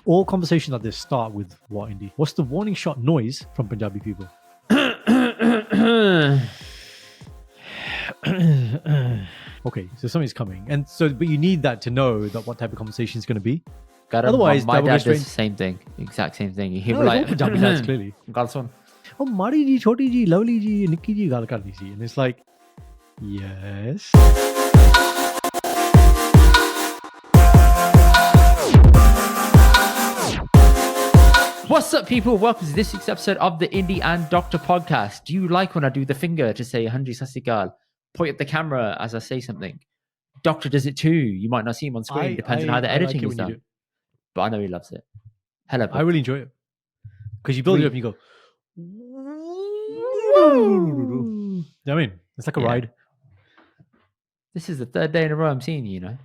All conversations like this start with what, Indy? What's the warning shot noise from Punjabi people? Okay, so something's coming, and so but you need that to know that what type of conversation is going to be. Otherwise, my dad does the same thing, exact same thing. He No, was it's all like, Punjabi dads, clearly. Galson. Oh, Mari ji, Choti ji, Lovely ji, Nikki ji, gal karni si, and it's like, yes. What's up, people? Welcome to this week's episode of the Indy and Dr podcast. Do you like when I do the finger to say Hanji Sasikal? Point at the camera as I say something. Doctor does it too. You might not see him on screen, depends on how the editing is done. But I know he loves it. Hello, I really enjoy it because you build it up and you go. You know what I mean? It's like a ride. This is the third day in a row I'm seeing you, you know.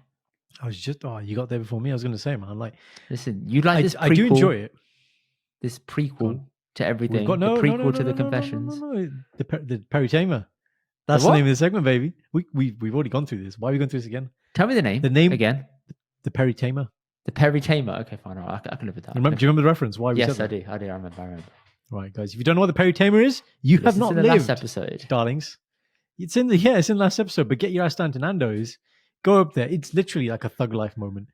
I was just, you got there before me. I was going to say, man, like, listen, you like this prequel, I do enjoy it. This prequel to everything. The prequel to the confessions. The Peri-tamer. That's the name of the segment, baby. We've already gone through this. Why are we going through this again? Tell me the name. The name again. The Peri-tamer. The Peri-tamer. Okay, fine. All right, I can live with that. Do you remember the reference? Why? Yes, I do. I remember. Right, guys. If you don't know what the Peri-tamer is, you have not lived. Last episode, darlings. It's in the last episode. But get your ass down to Nando's. Go up there. It's literally like a thug life moment.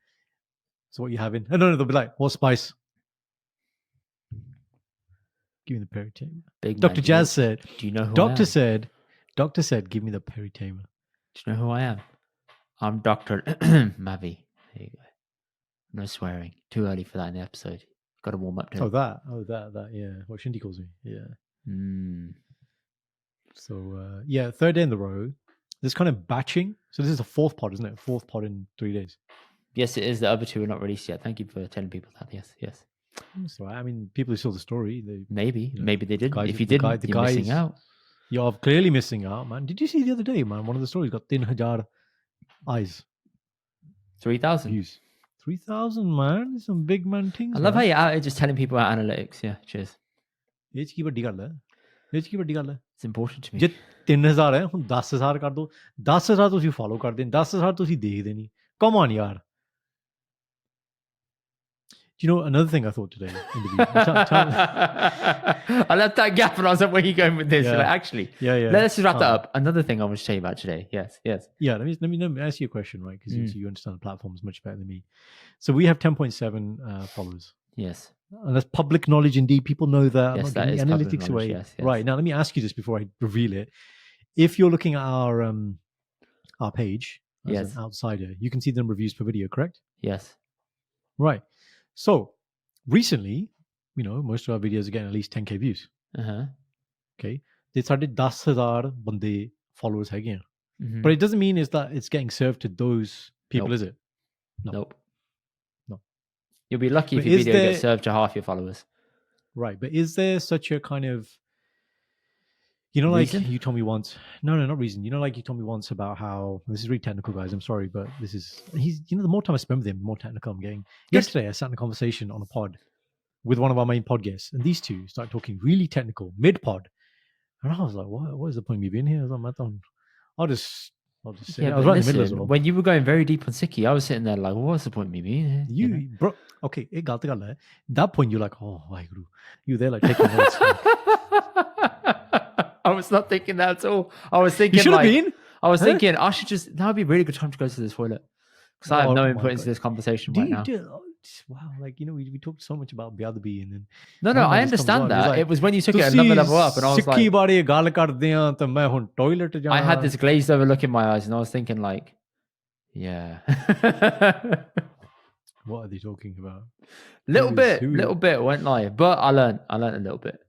So what you having? Oh, no, they'll be like, what spice? Give me the Peri-tamer. Dr. Jazz said. Do you know who Doctor I am? Doctor said, give me the Peri-tamer. Do you know who I am? I'm Dr. Mavi. There you go. No swearing. Too early for that in the episode. Got to warm up to it. Oh, that. Yeah. What Shindy calls me. Yeah. So, third day in the row. There's kind of batching. So this is the fourth pod, isn't it? Fourth pod in 3 days. Yes, it is. The other two are not released yet. Thank you for telling people that. Yes. That's right. I mean, people who saw the story, maybe they did. Guys, if you didn't, you're missing out. You're clearly missing out, man. Did you see the other day, man? One of the stories got 3,000 eyes. 3,000 views. 3,000, man. Some big man things. I love how you're out here just telling people about analytics. Yeah, cheers. It's important to me. ਜੇ 3,000 ਹੈ ਹੁਣ 10,000 ਕਰ ਦੋ 10,000 ਤੁਸੀਂ follow ਕਰਦੇ ਨੇ 10,000 ਤੁਸੀਂ ਦੇਖਦੇ ਨਹੀਂ come on ਯਾਰ. Do you know another thing I thought today? I left that gap and I was like, where are you going with this? Yeah. Like, actually, let's just wrap that up. Another thing I want to tell you about today. Yes. Yeah, let me ask you a question, right? Because you understand the platforms much better than me. So we have 10.7 followers. Yes. And that's public knowledge indeed. People know that. Yes, I'm not giving analytics away. Yes. Right. Now, let me ask you this before I reveal it. If you're looking at our page as an outsider, you can see the number of views per video, correct? Yes. Right. So, recently, most of our videos are getting at least 10k views. Okay. They started 10,000 bande followers again. But it doesn't mean that it's getting served to those people, is it? Nope. No. You'll be lucky if your video gets served to half your followers. Right. But is there such a kind of, like reason? You told me once. No, not reason. Like you told me once about how, this is really technical, guys. I'm sorry, but the more time I spend with him, the more technical I'm getting. Yesterday, I sat in a conversation on a pod with one of our main pod guests, and these two started talking really technical mid-pod. And I was like, what is the point of me being here? I was like, I'll just sit. Yeah, I was right in the middle as well. When you were going very deep on Sikhi, I was sitting there like, what's the point of me being here? Bro, okay, that point you're like, oh, Waheguru. You there like taking notes. I was not thinking that at all. I was thinking, you should have been. I was thinking, I should that would be a really good time to go to the toilet because I have no input into this conversation right now. Wow, we talked so much about Biadabi and then. No, I understand that. Like, it was when you took it another level up, and I was like, I had this glazed over look in my eyes, and I was thinking, like, yeah. What are they talking about? Little bit, won't lie, but I learned a little bit.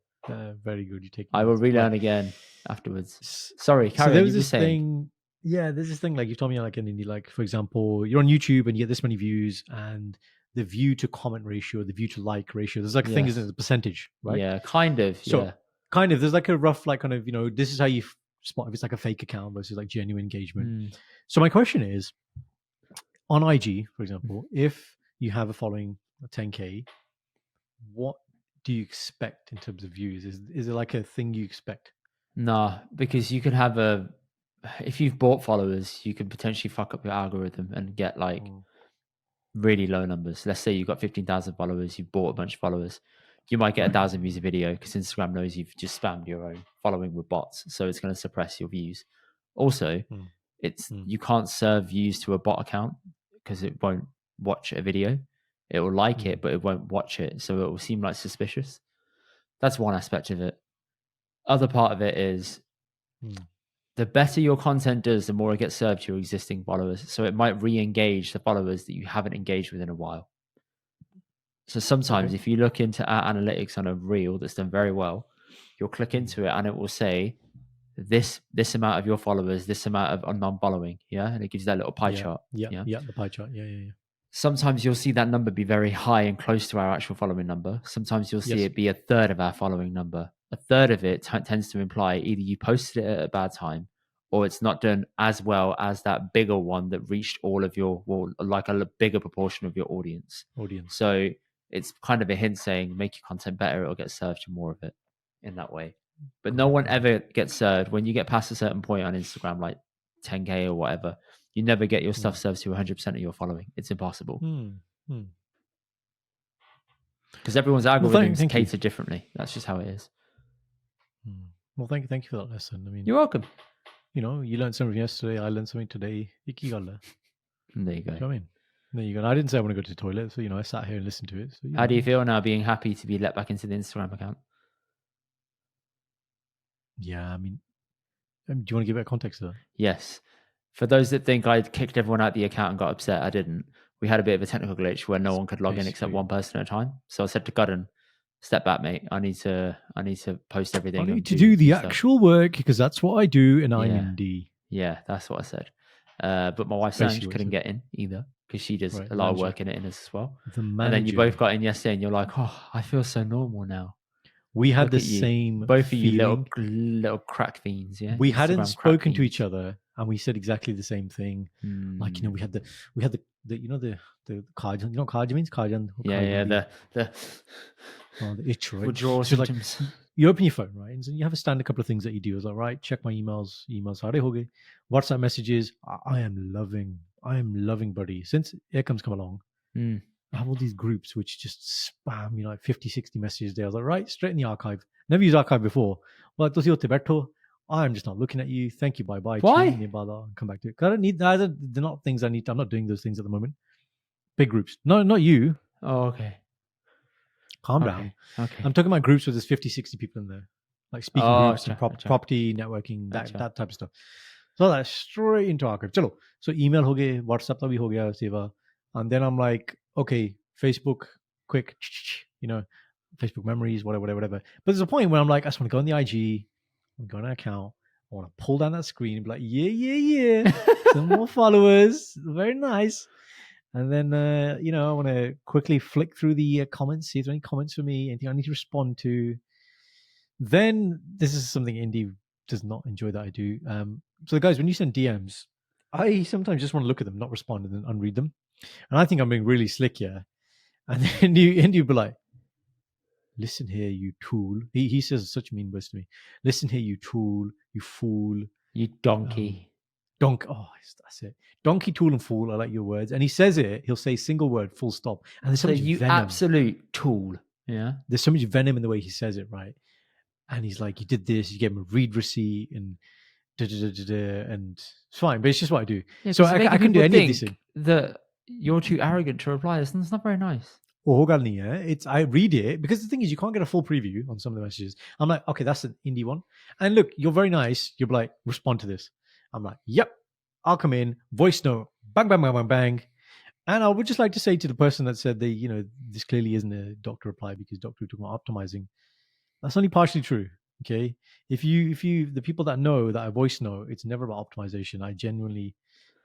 Very good. You take. I will relearn again afterwards. Sorry, carry on. There was this thing. Yeah, there's this thing like you told me like in Indy, like for example, you're on YouTube and you get this many views, and the view to comment ratio, the view to like ratio. There's like a thing, isn't it? The percentage, right? Yeah, kind of. So kind of. There's like a rough like kind of this is how you spot if it's like a fake account versus like genuine engagement. So my question is, on IG, for example, if you have a following of 10k, what do you expect in terms of views? Is it like a thing you expect? No, because you could have if you've bought followers, you could potentially fuck up your algorithm and get like really low numbers. Let's say you've got 15,000 followers, you've bought a bunch of followers, you might get 1,000 views a video because Instagram knows you've just spammed your own following with bots, so it's going to suppress your views. Also, you can't serve views to a bot account because it won't watch a video. It will like it, but it won't watch it, so it will seem like suspicious. That's one aspect of it. Other part of it is the better your content does, the more it gets served to your existing followers. So it might re-engage the followers that you haven't engaged with in a while. So sometimes if you look into our analytics on a reel that's done very well, you'll click into it and it will say this amount of your followers, this amount of non-following. Yeah. And it gives you that little pie chart. Yeah. The pie chart. Yeah. Sometimes you'll see that number be very high and close to our actual following number. Sometimes you'll see it be a third of our following number. A third of it tends to imply either you posted it at a bad time or it's not done as well as that bigger one that reached all of your, like a bigger proportion of your audience. So it's kind of a hint saying, make your content better, it'll get served to more of it in that way. But no one ever gets served. When you get past a certain point on Instagram, like 10K or whatever, you never get your stuff served to 100% of your following. It's impossible. Because everyone's algorithms cater differently. That's just how it is. Well, thank you for that lesson. I mean, you're welcome. You know, you learned something yesterday. I learned something today. There you go. There you go. There you go. I didn't say I want to go to the toilet, so I sat here and listened to it. So, how do you feel now, being happy to be let back into the Instagram account? Yeah, I mean, do you want to give it a context to that? Yes. For those that think I kicked everyone out of the account and got upset, I didn't. We had a bit of a technical glitch where no one could log in except one person at a time. So I said to Gudden, step back, mate. I need to post everything. I need to do the actual work because that's what I do, and I'm Indy. Yeah, that's what I said. But my wife Sanj couldn't get in either because she does a lot of work in it as well. And then you both got in yesterday, and you're like, "Oh, I feel so normal now." We had the same. Both of you little crack fiends. Yeah, we hadn't spoken to each other, and we said exactly the same thing. Like we had the Kajan. You know what Kajan means? Kajan. Yeah. The itch, right? Withdrawal symptoms. Like, you open your phone, right? And so you have a standard couple of things that you do. It's like, right, check my emails. Sare ho gaye. WhatsApp messages. I am loving, buddy. Since Aircom's come along, I have all these groups which just spam, like 50, 60 messages a day. I was like, right, straight in the archive. Never used archive before. But I'm just not looking at you. Thank you. Bye-bye. Why? Come back to it. I don't need that. They're not things I need. I'm not doing those things at the moment. Big groups. No, not you. Oh, okay. Calm down. Okay. I'm talking about groups where there's 50, 60 people in there. Like speaking groups and property, networking, that type of stuff. So that's straight into archive. Chalo. So email ho gaye, WhatsApp bhi ho gaya, seva. And then I'm like, okay, Facebook, quick, Facebook memories, whatever. But there's a point where I'm like, I just want to go on the IG, I want to go on an account, I want to pull down that screen and be like, yeah, some more followers, very nice. And then, I want to quickly flick through the comments, see if there's any comments for me, anything I need to respond to. Then this is something Indy does not enjoy that I do. So guys, when you send DMs, I sometimes just want to look at them, not respond, and then unread them. And I think I'm being really slick here. And then you be like, listen here, you tool. He says such mean words to me. Listen here, you tool, you fool. You donkey. Oh, that's it. Donkey, tool, and fool. I like your words. And he says it. He'll say single word, full stop. And there's so much venom. Absolute tool. Yeah. There's so much venom in the way he says it, right? And he's like, you did this. You gave him a read receipt and and it's fine. But it's just what I do. Yeah, so I couldn't do any of this. That you're too arrogant to reply. It's not very nice. I read it because the thing is, you can't get a full preview on some of the messages. I'm like, okay, that's an Indy one. And look, you're very nice. You're like, respond to this. I'm like, yep, I'll come in, voice note, bang, bang, bang, bang, bang. And I would just like to say to the person that said this clearly isn't a doctor reply because doctor talking about optimizing. That's only partially true. Okay. If the people that know that I voice note, it's never about optimization. I genuinely,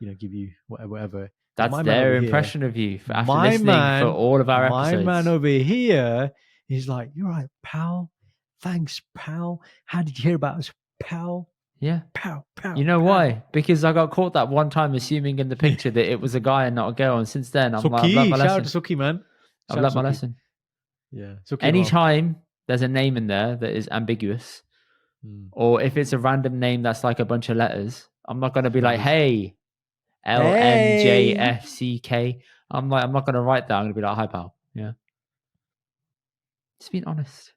give you whatever. That's their impression of you after listening for all of our episodes. My man over here is like, you're right, pal. Thanks, pal. How did you hear about us, pal? Yeah. Pow. You know why? Because I got caught that one time assuming in the picture that it was a guy and not a girl. And since then, I've learned my lesson. Shout out to Suki, man. I've learned my lesson. Yeah. Anytime there's a name in there that is ambiguous, or if it's a random name that's like a bunch of letters, I'm not going to be like, hey, LMJFCK. I'm like, I'm not going to write that. I'm going to be like, hi, pal. Yeah. Just being honest.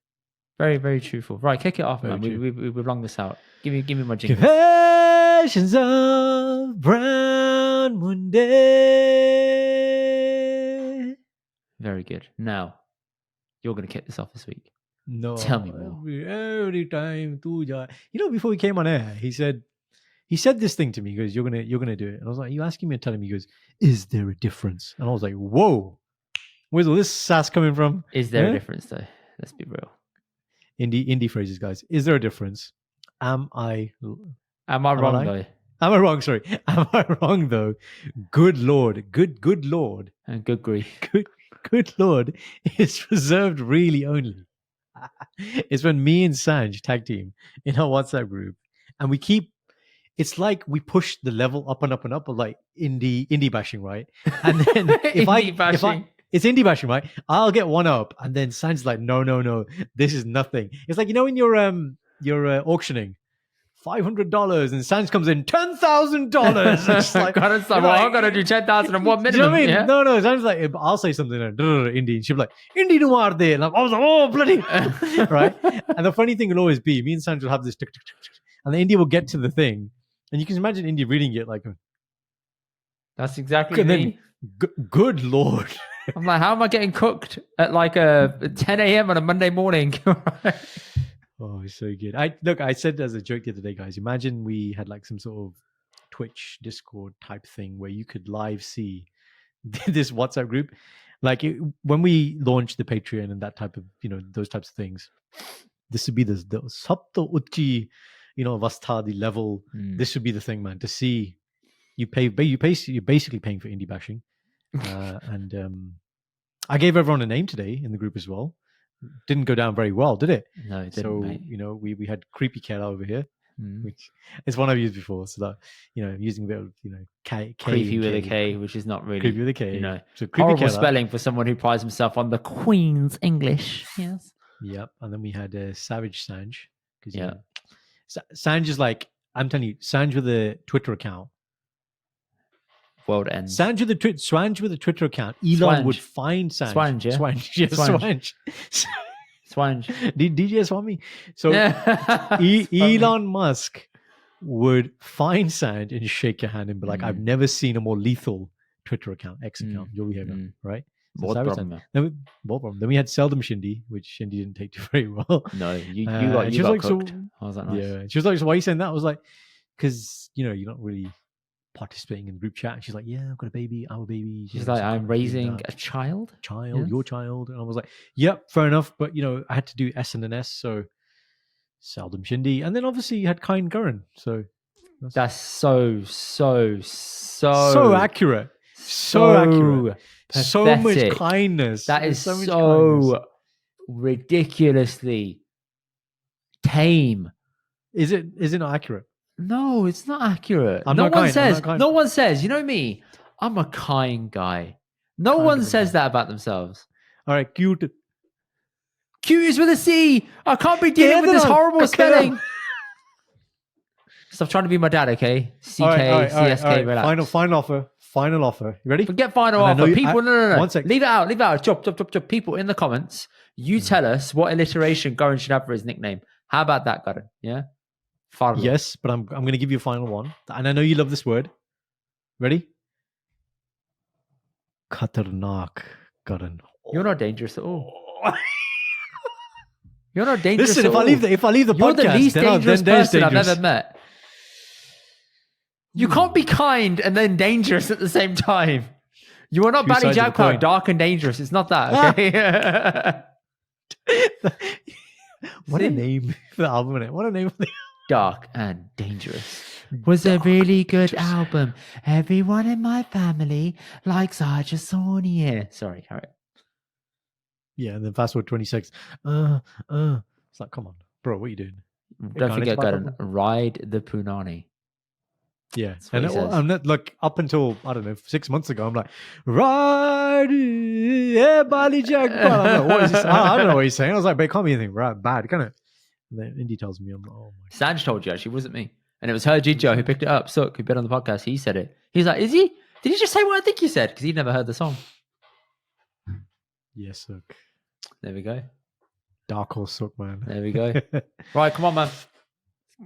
Very, very truthful. Right, kick it off, Very man. true. We've rung this out. Give me my jingle. Confessions of Brown Monday. Very good. Now, you're going to kick this off this week. No, Tell me more. Every time, before we came on air, he said this thing to me. He goes, "You're gonna do it," and I was like, "Are you asking me and telling me?" He goes, "Is there a difference?" And I was like, "Whoa, where's all this sass coming from?" Is there a difference, though? Let's be real. Indie phrases, guys. Is there a difference? Am I wrong, though? Am I wrong? Sorry. Am I wrong though? Good Lord. Good Lord. And good grief. Good Lord is reserved really only. It's when me and Sanj tag team in our WhatsApp group, and it's like we push the level up and up and up, like indie bashing, right? And then it's indie bashing, right? I'll get one up, and then Sanj's like, no, this is nothing. It's like, when you're auctioning $500, and Sanj comes in $10,000. It's like, I'm gonna do 10,000 minimum. Do you know what I mean? Yeah? No, Sanj's like, I'll say something like Indy, and she'll be like, Indy noir day, and I was like, oh bloody, right? And the funny thing will always be, me and Sanj will have this, tick, tick, tick, tick, and the Indy will get to the thing, and you can imagine Indy reading it like, that's exactly me. Good Lord. I'm like, how am I getting cooked at like 10 a.m. on a Monday morning? Oh, it's so good. I said as a joke the other day, guys, imagine we had like some sort of Twitch, Discord type thing where you could live see this WhatsApp group. Like when we launched the Patreon and that type of, those types of things, this would be the sabto uchi, vastha, the level. This would be the thing, man, to see you're basically paying for indie bashing. And I gave everyone a name today in the group as well. Didn't go down very well, did it? No, it didn't. So mate. we had Kreepy Khaira over here, which is one I've used before. So that using a bit of Creepy with a K, which is not really Creepy with a K. So horrible Khaira. spelling for someone who prides himself on the Queen's English. Yes. Yep. And then we had Savage Sanj, because Sanj is like, I'm telling you, Sanj with a Twitter account. World ends. Sanj with a Twitter account. Elon would find Sanj. Swanj, yeah. Swanj. Yeah, Swanj. Swanj. DJ Swami. So Elon Musk would find Sanj and shake your hand and be like, I've never seen a more lethal Twitter account, X account, your behavior, right? So then we had Seldom Shindy, which Shindy didn't take to very well. No, you got cooked. So, I was like, nice. Yeah. She was like, so why are you saying that? I was like, because you're not really participating in the group chat. And she's like, yeah, I've got a baby, our baby. She's like, I'm raising a child, your child. And I was like, yep, fair enough. But I had to do S and an S, so Seldom Shindy, and then obviously you had Kind Gurren. So that's so accurate, so accurate, pathetic. So much kindness. That is so ridiculously tame. Is it not accurate? No, it's not accurate. No one says, you know me, I'm a kind guy. No one says that about themselves. All right, cute. Cute is with a C. I can't be dealing with this horrible spelling. Stop trying to be my dad, okay? CK, relax. Final offer. You ready? Forget final offer. People, no. 1 sec. Leave it out. Chop. People in the comments, you tell us what alliteration Gurren should have for his nickname. How about that, Gurren? Yeah? Yes, but I'm going to give you a final one. And I know you love this word. Ready? KHATARNAK, Gurren. You're not dangerous at all. You're not dangerous. Listen, at all. if I leave the You're podcast, the least dangerous person dangerous. I've ever met. You can't be kind and then dangerous at the same time. You are not Bali Jackpot, dark and dangerous. It's not that, okay? What a name for the album, innit? What a name for the Dark and Dangerous was a really good album. Everyone in my family likes Sonia. Sorry, carry it. Yeah, and then fast forward 20 seconds. It's like, come on, bro, what are you doing? Don't forget, ride the Punani. Yeah, and I'm not like up until I don't know 6 months ago. I'm like, ride, yeah, Bali Jack. What is this? I don't know what he's saying. I was like, but it can't be anything bad, can it? And then Indy tells me, I'm like, oh my. Sanj told you actually, wasn't me, and it was her Jijo who picked it up. Sook, who'd been on the podcast. He said it. He's like, is he? Did he just say what I think he said? Because he'd never heard the song. Yes, look. There we go. Dark horse sook, man. There we go. Right, come on, man.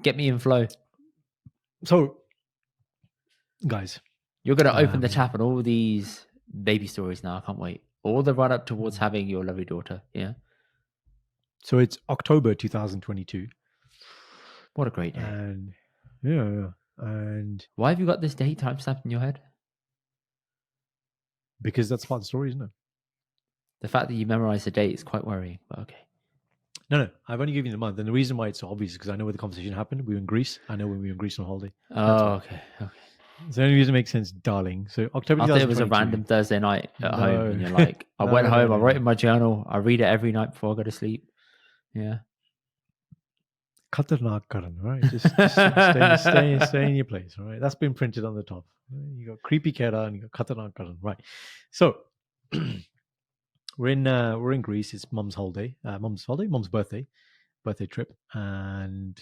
Get me in flow. So, guys, You're going to open the tap on all these baby stories now. I can't wait. All the run up towards having your lovely daughter. Yeah. so it's October 2022. What a great day. And yeah. And Why have you got this date timestamp in your head? because that's part of the story, isn't it? The fact that you memorized the date is quite worrying, but okay. No, I've only given you the month. And the reason why it's so obvious is because I know where the conversation happened. We were in Greece. I know when we were in Greece on holiday. Oh, okay. It's the only reason it makes sense, darling. So October I thought it was a 2022. random Thursday night at No. home, and you're like, I went No, home, no, I no. wrote in my journal, I read it every night before I go to sleep. Yeah. KHATARNAK Karan, right? Just stay in your place, all right? That's been printed on the top. You got Kreepy Khaira and you got KHATARNAK Karan, right? So we're in Greece. It's mum's holiday, mum's birthday trip, and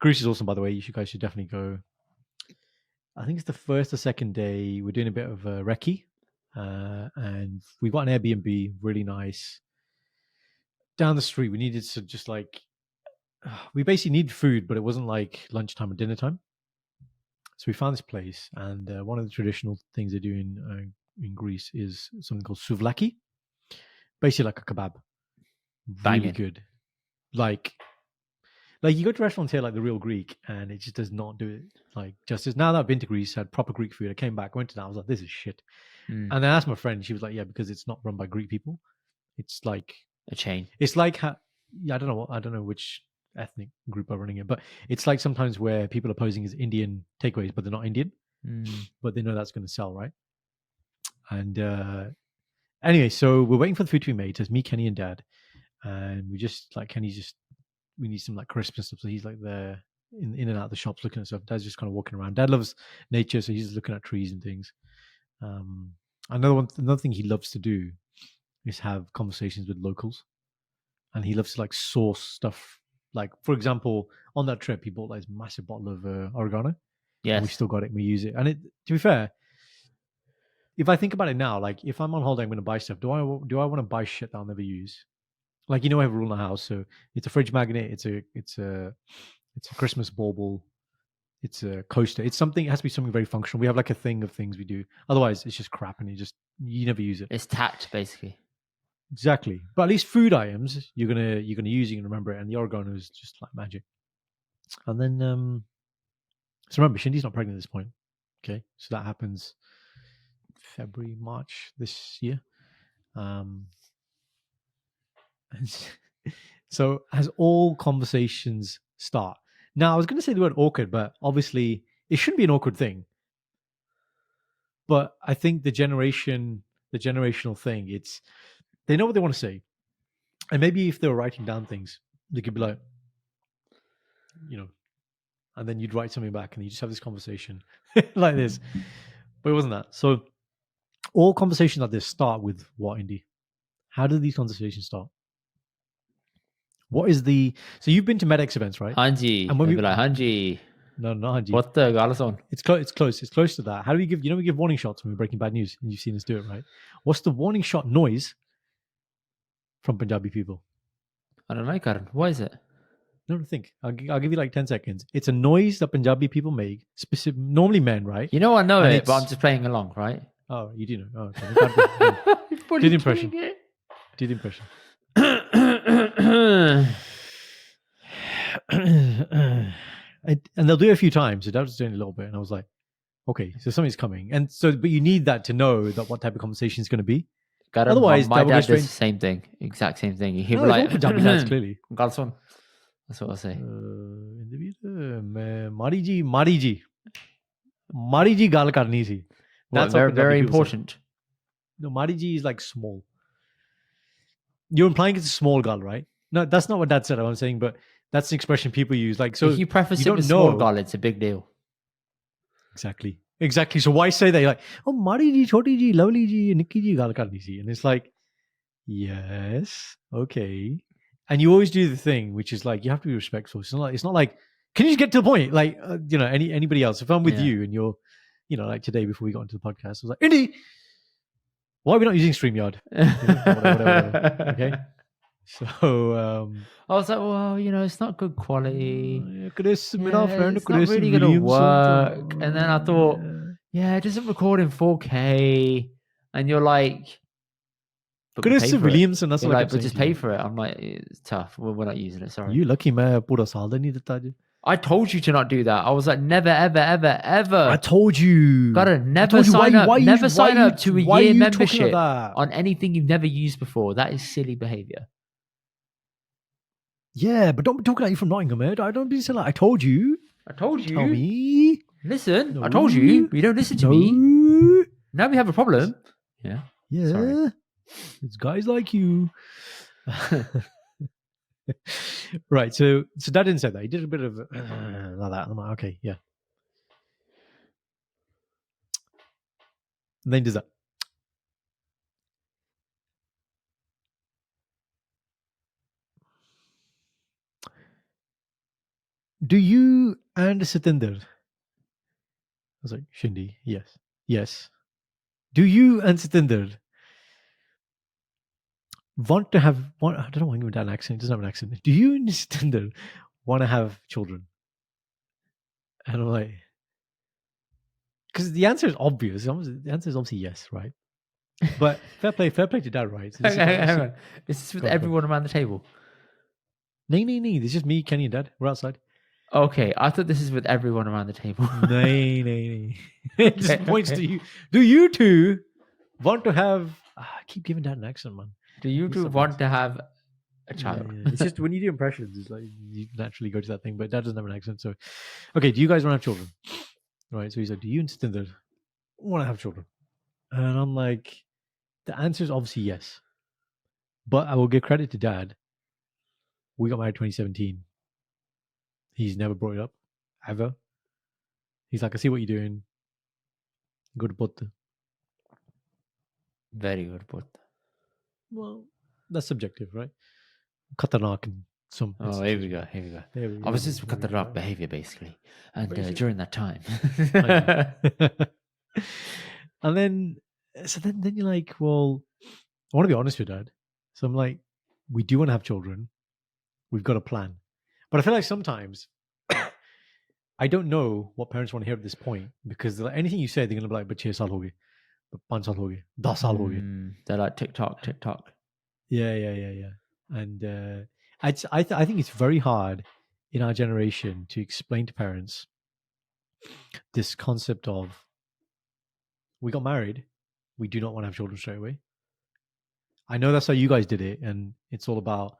Greece is awesome, by the way. You guys should definitely go. I think it's the first or second day. We're doing a bit of recce, and we got an Airbnb, really nice, down the street. We needed to just like, we basically needed food, but it wasn't like lunchtime or dinner time. So we found this place, and one of the traditional things they do in Greece is something called Souvlaki, basically like a kebab. Really Banging. good. Like you go to restaurants here like the Real Greek, and it just does not do it like justice. Now that I've been to Greece, had proper Greek food, I came back, went to that, I was like, this is shit. And then I asked my friend, she was like, yeah, because it's not run by Greek people. It's like A chain. it's like I don't know which ethnic group are running it, but it's like sometimes where people are posing as Indian takeaways, but they're not Indian, but they know that's going to sell, right? And anyway, so we're waiting for the food to be made. So it's me, Kenny, and Dad, and we just like Kenny's just we need some like Christmas stuff, so he's like there in and out of the shops looking at stuff. Dad's just kind of walking around. Dad loves nature, so he's looking at trees and things. Another thing he loves to do is have conversations with locals, and he loves to like source stuff. Like for example, on that trip, he bought like this massive bottle of oregano. Yes. And we still got it and we use it. And to be fair, if I think about it now, like if I'm on holiday, I'm going to buy stuff. Do I want to buy shit that I'll never use? Like, I have a rule in the house. So it's a fridge magnet. It's a Christmas bauble. It's a coaster. It has to be something very functional. We have like a thing of things we do. Otherwise, it's just crap and you never use it. It's tact, basically. Exactly. But at least food items, you're gonna use, you're gonna remember it. And the oregano is just like magic. And then so remember, Shindy's not pregnant at this point. Okay. So that happens February, March this year. So as all conversations start. Now I was gonna say the word awkward, but obviously it shouldn't be an awkward thing. But I think the generational thing, they know what they want to say. And maybe if they were writing down things, they could be like, and then you'd write something back and you just have this conversation like this. But it wasn't that. So all conversations like this start with what, Indy? How do these conversations start? What is so you've been to MedX events, right? Hanji. And when They'll be like, Hanji. No, not Hanji. What the Galison? It's close. It's close to that. How do we give, we give warning shots when we're breaking bad news, and you've seen us do it, right? What's the warning shot noise from Punjabi people? I don't know, Karan. What is it? No, think. I'll give you like 10 seconds. It's a noise that Punjabi people make, normally men, right? I know And it, but I'm just playing along, right? Oh, you do know. Oh, okay. Do the impression. Do the impression. And they'll do it a few times. So Dad was doing it a little bit, and I was like, okay, so something's coming. And so, but you need that to know that what type of conversation is going to be. Otherwise, my dad does the same thing, exact same thing. He'll be like, Punjabi dads, clearly. Galson. That's what I say. Mariji gal karni si. That's very important. No, Mariji is like small. You're implying it's a small gal, right? No, that's not what Dad said. I'm saying, but that's an expression people use. Like, so if you preface you it with know. small gal, it's a big deal. Exactly. So why say that? You're like, oh, Mari ji, Choti ji, Lovely ji, Nikki ji, gal karni si. And it's like, yes, okay. And you always do the thing, which is like, you have to be respectful. It's not like, can you just get to the point? Like, anybody else. If I'm with you and you're, like today before we got into the podcast, I was like, Indy, why are we not using StreamYard? Whatever. Okay. So I was like, well, it's not good quality. Chris, Yeah, it's not really gonna work. And then I thought, yeah, it doesn't record in 4K. And you're like, but we Chris pay for Williamson, that's it. what You're I like, kept but saying just to pay you. for it. I'm like, it's tough. We're not using it. Sorry. You lucky मैं पूरा साल दा नहीं देता आज. I told you to not do that. I was like, never, ever, ever, ever. I told you. Gotta never sign up. Never sign up to a year membership on anything you've never used before. That is silly behavior. Yeah, but don't be talking like you from Nottingham, Ed. I don't be saying like I told you. I told you. Tell me. Listen, No. I told you. But you don't listen to me. No. Now we have a problem. Yeah. Yeah. Sorry. It's guys like you. Right. So Dad didn't say that. He did a bit of like that. I'm like, okay, yeah. And then he does that. Do you and Satinder? I was like, Shindy, yes. Yes. Do you and Satinder want to have one? I don't know why he went down an accent. He doesn't have an accent. Do you and Satinder want to have children? And I'm like, because the answer is obvious. The answer is obviously yes, right? But fair play to Dad, right? So Hang on. Is this with Go on. everyone around the table? No. This is just me, Kenny, and Dad. We're outside. Okay, I thought this is with everyone around the table. No. It just points to you. Do you two want to have? I keep giving Dad an accent, man. Do you two want to have a child? Yeah. It's just when you do impressions, it's like you naturally go to that thing. But Dad doesn't have an accent, so okay. Do you guys want to have children? Right. So he's like, do you and Satinder want to have children? And I'm like, the answer is obviously yes. But I will give credit to Dad. We got married 2017. He's never brought it up, ever. He's like, I see what you're doing. Good butt. Very good, but Well, that's subjective, right? KHATARNAK in some. oh, here we go. There we I was go, just there we cut the go. behavior basically, and Basically. during that time, And then you're like, well, I want to be honest with Dad. So I'm like, we do want to have children. We've got a plan. But I feel like sometimes I don't know what parents want to hear at this point because like, anything you say, they're going to be like, but 6 saal ho gaye, but 5 saal ho gaye, 10 saal ho gaye. they're like TikTok. Yeah. And I think it's very hard in our generation to explain to parents this concept of we got married, we do not want to have children straight away. I know that's how you guys did it, and it's all about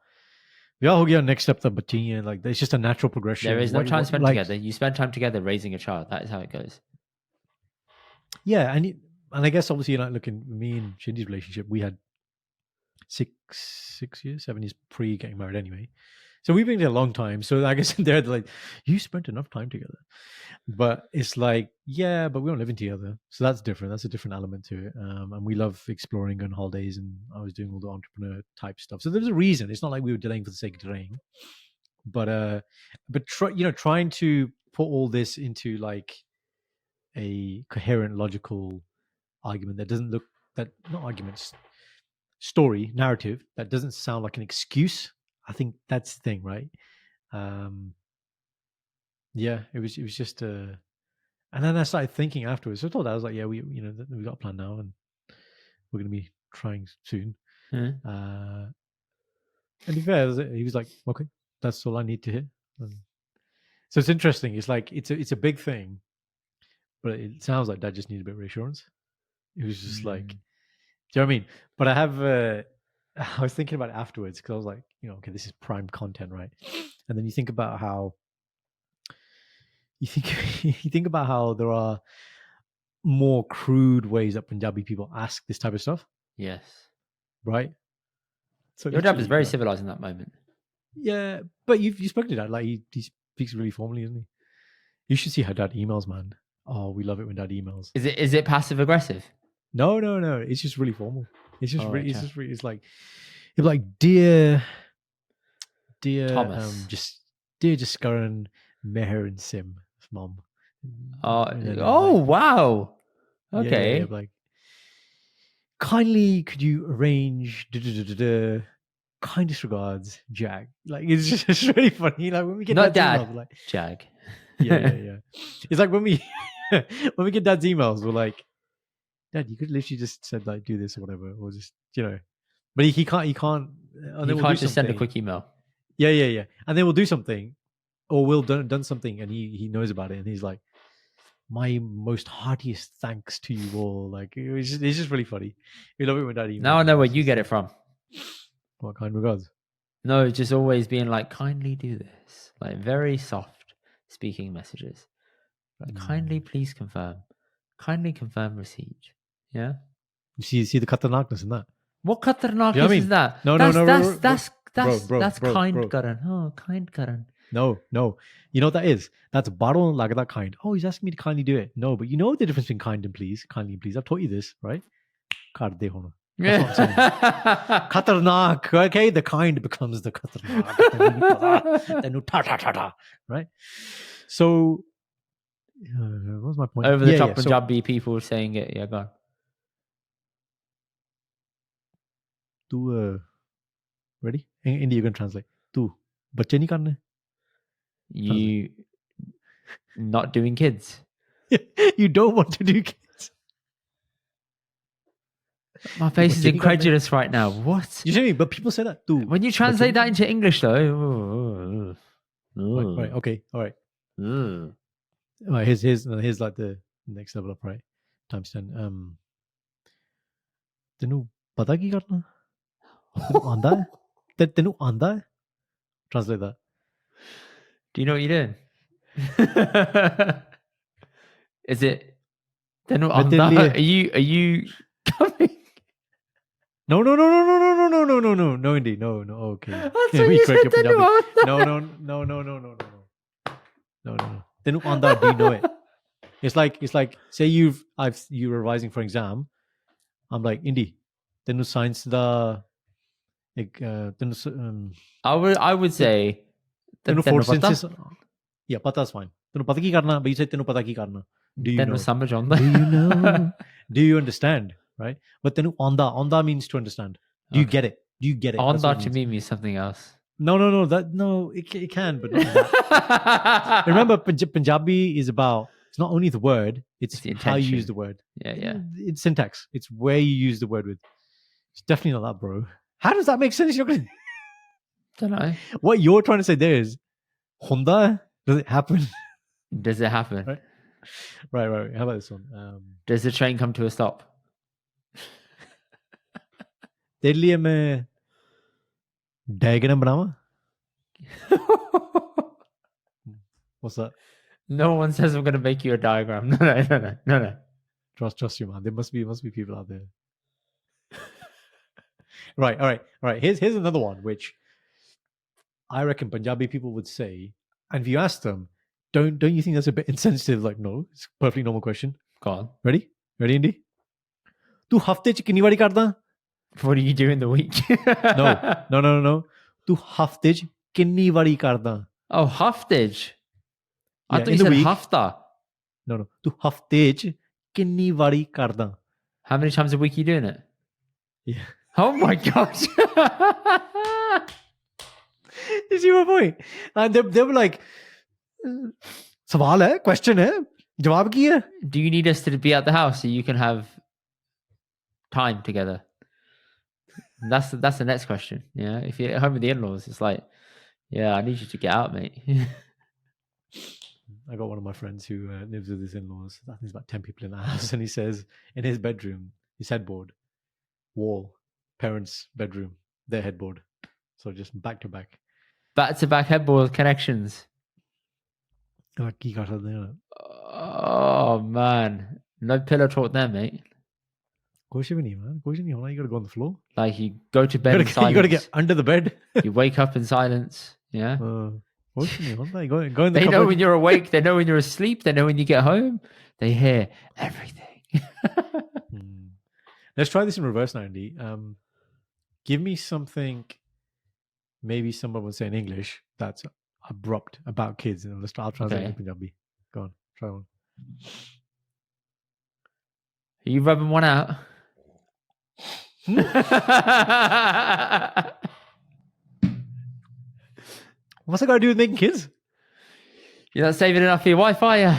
next step the and like it's just a natural progression. There is no time spent together. You spend time together raising a child. That is how it goes. Yeah, and I guess obviously looking me and Shindy's relationship, we had 7 years pre getting married anyway. So we've been together a long time. So I guess they're like, you spent enough time together. But it's like, yeah, but we don't live in together. So that's different. That's a different element to it. And we love exploring, going on holidays, and I was doing all the entrepreneur type stuff. So there's a reason. It's not like we were delaying for the sake of delaying. But trying to put all this into like a coherent, logical argument that doesn't look not arguments, story, narrative that doesn't sound like an excuse. I think that's the thing, right? Yeah, it was just and then I started thinking afterwards. So I thought I was like, yeah, we got a plan now, and we're going to be trying soon. And to be fair, he was like, okay, that's all I need to hear. And so it's interesting. It's like it's a big thing, but it sounds like Dad just needs a bit of reassurance. It was just like, do you know what I mean? But I have. I was thinking about it afterwards because I was like, okay, this is prime content, right? And then you think about how you think about how there are more crude ways that Punjabi people ask this type of stuff. Yes. Right? So your dad was very civilized in that moment. Yeah, but you've spoken to Dad. Like he speaks really formally, isn't he? You should see how Dad emails, man. Oh, we love it when Dad emails. Is it passive aggressive? No. It's just really formal. It's just really. It's like he'll be like, dear Thomas, just Karan, Meher, and Sim, Mom. And then, Oh, like, wow. yeah, Okay. like, kindly could you arrange kindest regards, Jack. Like, it's just really funny. Like, when we get Not dad's emails, dad, we're like, Jag. yeah. It's like when we when we get dad's emails, we're like, Dad, you could literally just said like do this or whatever, or just but he can't, and then You we'll do can't just send a something. quick email. Yeah, and then we'll do something, or we'll done something, and he knows about it, and he's like, my most heartiest thanks to you all. Like, it's just really funny. We love it when Dad emails. Now I know where you get it from. What kind regards? No, just always being like, kindly do this. Like very soft speaking messages. Like, kindly please confirm. Kindly confirm receipt. Yeah. You see the khatarnakness in that. What khatarnak You know what I is mean? that? No, That's bro. kind Karan. Oh, kind Karan. No. You know what that is? That's baro like that kind. Oh, he's asking me to kindly do it. No, but you know the difference between kind and please. Kindly and please. I've taught you this, right? Kar de hono. That's what I'm saying. Khatarnak. Okay, the kind becomes the khatarnak. Then ta. Right? So, what was my point? Over the top So, Punjabi people saying it. Yeah, go on. tu ready? In Indy, you can translate. Tu bachche nahi karne. You not doing kids. You don't want to do kids. My face is bachche nahi karne. incredulous right now. What? You see me? But people say that. Tu. When you translate that into English, though. Right. Okay. All right. Right. Here's like the next level up. Right. Times 10. Tenu pata ki karna? Tenu aanda hai? Tenu aanda hai? Translate that. Do you know what you're doing? Is it? Are you coming? No, Indy. No. Okay. That's what you said. No. Tenu aanda, do you know it? It's like say you're revising for exam. I'm like, Indy, tenu science da I would say tenu four senses. Yeah, pata's fine. Tenu pata ki karna, but you say tenu pata ki karna. Do you know? Do you know? Do you understand? Right? But tenu onda means to understand. Do you get it? Onda to me means something else. No. It can, but not that. Remember, Punjabi is about. It's not only the word; it's how you use the word. Yeah. It's syntax. It's where you use the word with. It's definitely not that, bro. How does that make sense? Don't know. What you're trying to say there is, Honda. Does it happen? Does it happen? Right. How about this one? Does the train come to a stop? तेरे लिए मैं diagram बनावा? What's that? No one says I'm going to make you a diagram. No. Trust you, man. There must be people out there. Right. All right. Here's another one, which I reckon Punjabi people would say, and if you ask them, don't you think that's a bit insensitive? Like, no, it's a perfectly normal question. Go on. Ready, Indy? Tu hafte ch kinni wari karda? What do you do in the week? No. Tu hafte ch kinni wari karda? Oh, haftage. I Yeah, thought you said hafta. No. Tu hafte ch kinni wari karda? How many times a week are you doing it? Yeah. Oh my gosh. You see my point? And they were like, सवाल है, question है, जवाब की है. Do you need us to be at the house so you can have time together? That's the next question. Yeah, if you're at home with the in-laws, it's like, yeah, I need you to get out, mate. I got one of my friends who lives with his in-laws. I think there's about 10 people in the house, and he says in his bedroom, his headboard, wall, parents' bedroom, their headboard. So just back to back. Back to back headboard connections. Oh man, no pillow talk there, mate. Man. You gotta go on the floor. Like you go to bed in silence. You gotta get under the bed. You wake up in silence. Yeah. Go in the They know cupboard. when you're awake. They know when you're asleep. They know when you get home. They hear everything. Let's try this in reverse now, Andy. Give me something. Maybe someone would say in English that's abrupt about kids. I'll translate in Punjabi. Go on, try one. Are you rubbing one out? What's it got to do with making kids? You're not saving enough for your Wi-Fi, yeah.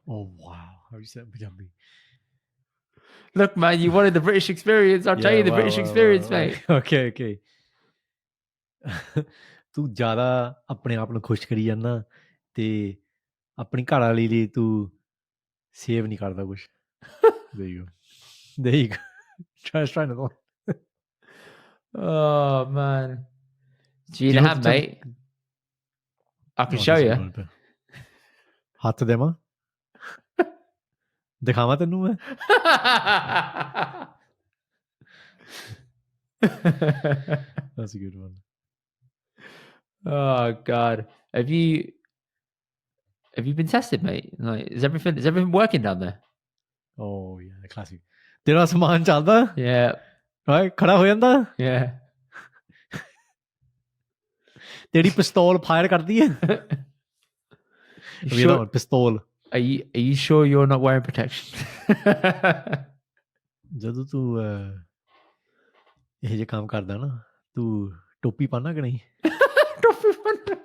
Oh wow! How do you say it in Punjabi? Look, man, you wanted the British experience. I'll tell you the British experience, mate. Okay. ਤੂੰ ਜ਼ਿਆਦਾ ਆਪਣੇ ਆਪ ਨੂੰ ਖੁਸ਼ ਕਰੀ ਜਾਂਦਾ ਤੇ ਆਪਣੀ ਘਰ ਵਾਲੀ ਲਈ ਤੂੰ ਸੇਵ ਨਹੀਂ ਕਰਦਾ ਕੁਝ. There you go. Try another one. Oh man, do you have, mate? I can show you. ਹੱਥ ਦੇਵਾਂ ਦਿਖਾਵਾਂ ਤੈਨੂੰ ਮੈਂ. That's a good one. Oh God, have you been tested, mate? Like, is everything working down there? Oh yeah, classic. ਤੇਰਾ ਸਮਾਨ ਚੱਲਦਾ? Yeah. Right, ਖੜਾ ਹੋ ਜਾਂਦਾ? Yeah. ਤੇਰੀ ਪਿਸਤੌਲ ਫਾਇਰ ਕਰਦੀ ਹੈ? Sure. ਪਿਸਤੌਲ. Are you sure you're not wearing protection? ਜਦੋਂ ਤੂੰ ਇਹ ਜੇ ਕੰਮ ਕਰਦਾ ਨਾ ਤੂੰ ਟੋਪੀ ਪਾਣਾ ਕਿ ਨਹੀਂ? ਟੋਪੀ ਪਾਣਾ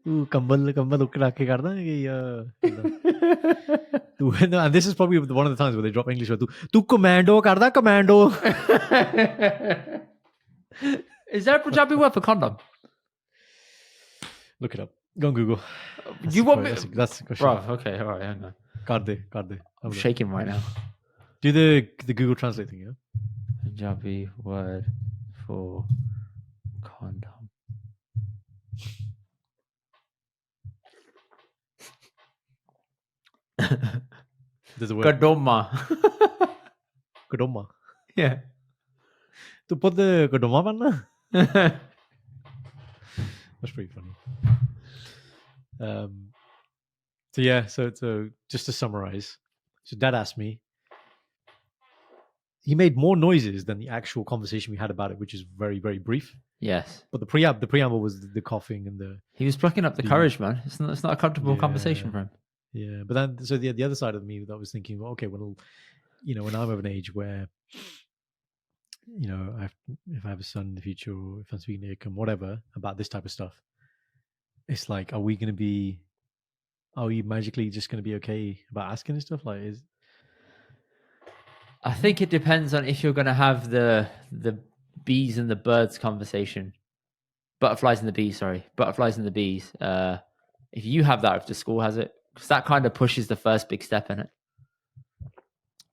ਤੂੰ ਕੰਬਲ ਉੱਕੇ ਰੱਖ ਕੇ ਕਰਦਾ ਕਿ ਤੂੰ and this is probably one of the times where they drop English word. ਤੂੰ commando ਕਰਦਾ commando. Is there a Punjabi word for condom? Look it up. Go on Google. You want me? That's the question. Bro, okay, all right, hang on. Karde. I'm shaking right now. Do the Google Translate thing, yeah? Punjabi word for condom. There's a word. Kadoma. Yeah. To put the Kadoma panna? That's pretty funny. So just to summarize, so Dad asked me. He made more noises than the actual conversation we had about it, which is very, very brief. Yes. But the preamble was the coughing and the. He was plucking up the courage, man. It's not a comfortable conversation for him. Yeah, but then so the other side of me that was thinking, well, okay, well, when I'm of an age where, if I have a son in the future, or if I'm speaking to Ikram, whatever, about this type of stuff, it's like, are we magically just going to be okay about asking this stuff? Like, I think it depends on if you're going to have the bees and the birds conversation. Butterflies and the bees. If you have that, if the school has it, because that kind of pushes the first big step in it.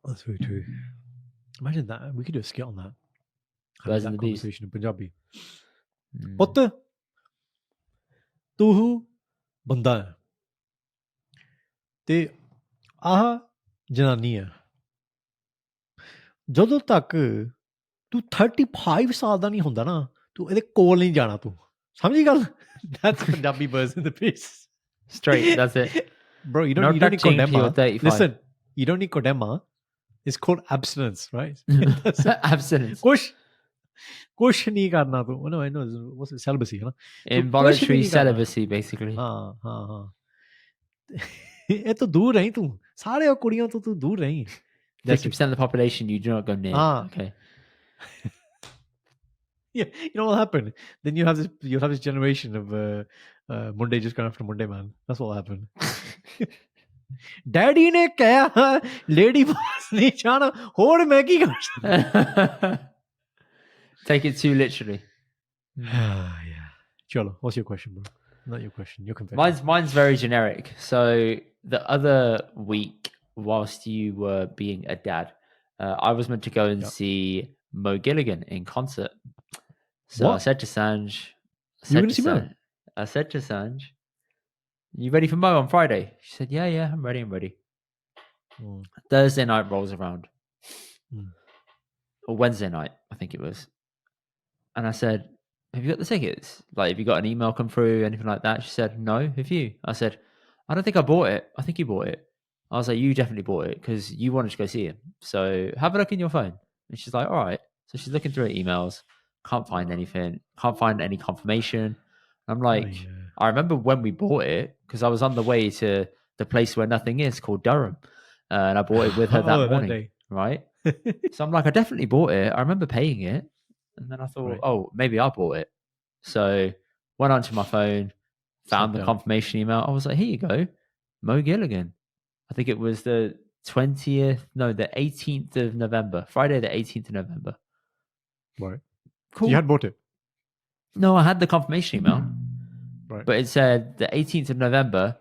That's very true. Imagine that. We could do a skit on that. Birds and the bees. Conversation in Punjabi. Putt, tu banda hai. ਤੇ ਆਹ ਜਨਾਨੀ ਆ. ਜਦੋਂ ਤੱਕ ਤੂੰ 35 ਸਾਲ ਦਾ ਨਹੀਂ ਹੁੰਦਾ ਨਾ ਤੂੰ ਇਹਦੇ ਕੋਲ ਨਹੀਂ ਜਾਣਾ ਤੂੰ. ਸਮਝੀ ਗੱਲ? That's Punjabi birds in the piece. Straight, that's it. Bro, you don't need kodema. 35. Listen, you don't need kodema. It's called abstinence, right? Abstinence. ਕੁਛ ਨਹੀਂ ਕਰਨਾ ਤੂੰ. No, I know. What's it? Celibacy, huh? Involuntary celibacy, basically. ਹਾਂ. ਇਹ ਤੋਂ ਦੂਰ ਰਹੀ ਤੂੰ. ਸਾਰੇ ਕੁੜੀਆਂ ਤੋਂ ਤੂੰ ਦੂਰ ਰਹੀ. 50% of the population you do not go near. Okay. Yeah, you know what will happen? Then you'll have this generation of Monday just going after Monday, man. That's what will happen. Daddy ne kaya lady boss nahi chana hor main ki kar sakta. Take it too literally. Yeah. Chalo, what's your question, bro? Not your question. Your confession. Mine's very generic. So the other week, whilst you were being a dad, I was meant to go and see Mo Gilligan in concert. So what? I said to Sanj, You were going to see Mo? I said to Sanj, you ready for Mo on Friday? She said, yeah, I'm ready. Thursday night rolls around. Or Wednesday night, I think it was. And I said, have you got the tickets? Like, have you got an email come through, anything like that? She said, no, have you? I said, I don't think I bought it. I think you bought it. I was like, you definitely bought it because you wanted to go see him. So have a look in your phone. And she's like, all right. So she's looking through her emails. Can't find anything. Can't find any confirmation. I'm like, yeah. I remember when we bought it because I was on the way to the place where nothing is called Durham, and I bought it with her that Oh, that morning, day. right? So I'm like, I definitely bought it. I remember paying it, and then I thought, Right. oh, maybe I bought it. So went onto my phone, found Snapped the out. confirmation email. I was like, here you go, Mo Gilligan. I think it was the 20th, no, the 18th of November, Friday the 18th of November. Right. Cool. You had bought it. No, I had the confirmation email, Right. but it said the 18th of November,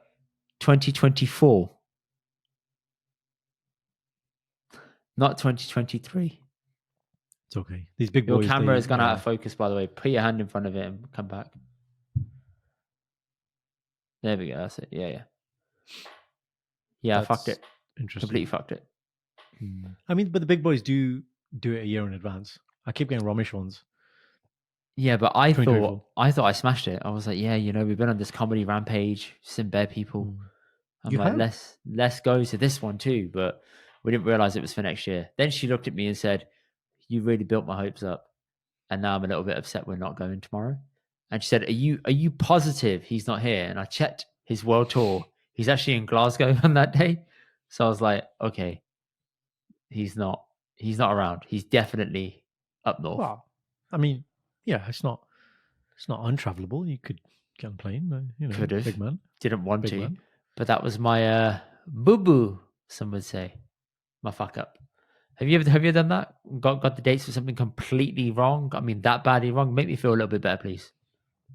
2024, not 2023. It's okay. These big Your boys. camera has gone yeah. out of focus, by the way. Put your hand in front of it and come back. There we go. That's it. Yeah. Yeah, I fucked That's it. Interesting. Completely fucked it. I mean, but the big boys do it a year in advance. I keep getting Romish ones. Yeah, but I 2024. thought I smashed it. I was like, yeah, we've been on this comedy rampage, seen bare people. I'm You like, have? let's go to this one too. But we didn't realize it was for next year. Then she looked at me and said, you really built my hopes up. And now I'm a little bit upset we're not going tomorrow. And she said, are you positive he's not here? And I checked his world tour. He's actually in Glasgow on that day. So I was like, okay, he's not around. He's definitely up north. Well, I mean, yeah, it's not untravelable. You could get on a plane, Could have. big man. Didn't want Big to. man. But that was my boo-boo, some would say. My fuck up. Have you ever done that? Got the dates for something completely wrong? I mean, that badly wrong? Make me feel a little bit better, please.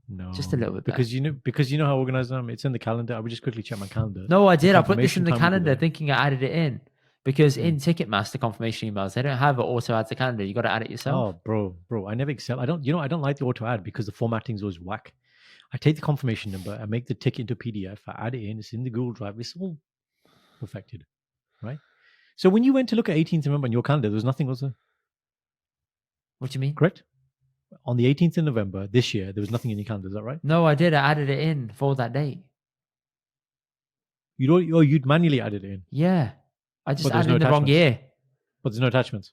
No, Just a little bit better. because you know how organized I am. It's in the calendar. I would just quickly check my calendar. No, I did. I put this confirmation in the time will be calendar there. thinking I added it in. Because in Ticketmaster confirmation emails, they don't have it auto add to calendar. You got to add it yourself. Oh, bro, I never accept. I don't like the auto add because the formatting is always whack. I take the confirmation number, I make the ticket into PDF, I add it in. It's in the Google Drive. It's all perfected, right? So when you went to look at 18th November on your calendar, there was nothing, was there? What do you mean? Correct? On the 18th of November this year, there was nothing in your calendar. Is that right? No, I did. I added it in for that date. You'd manually added it in. Yeah. I just But there's added no in the wrong attachments. year. But there's no attachments.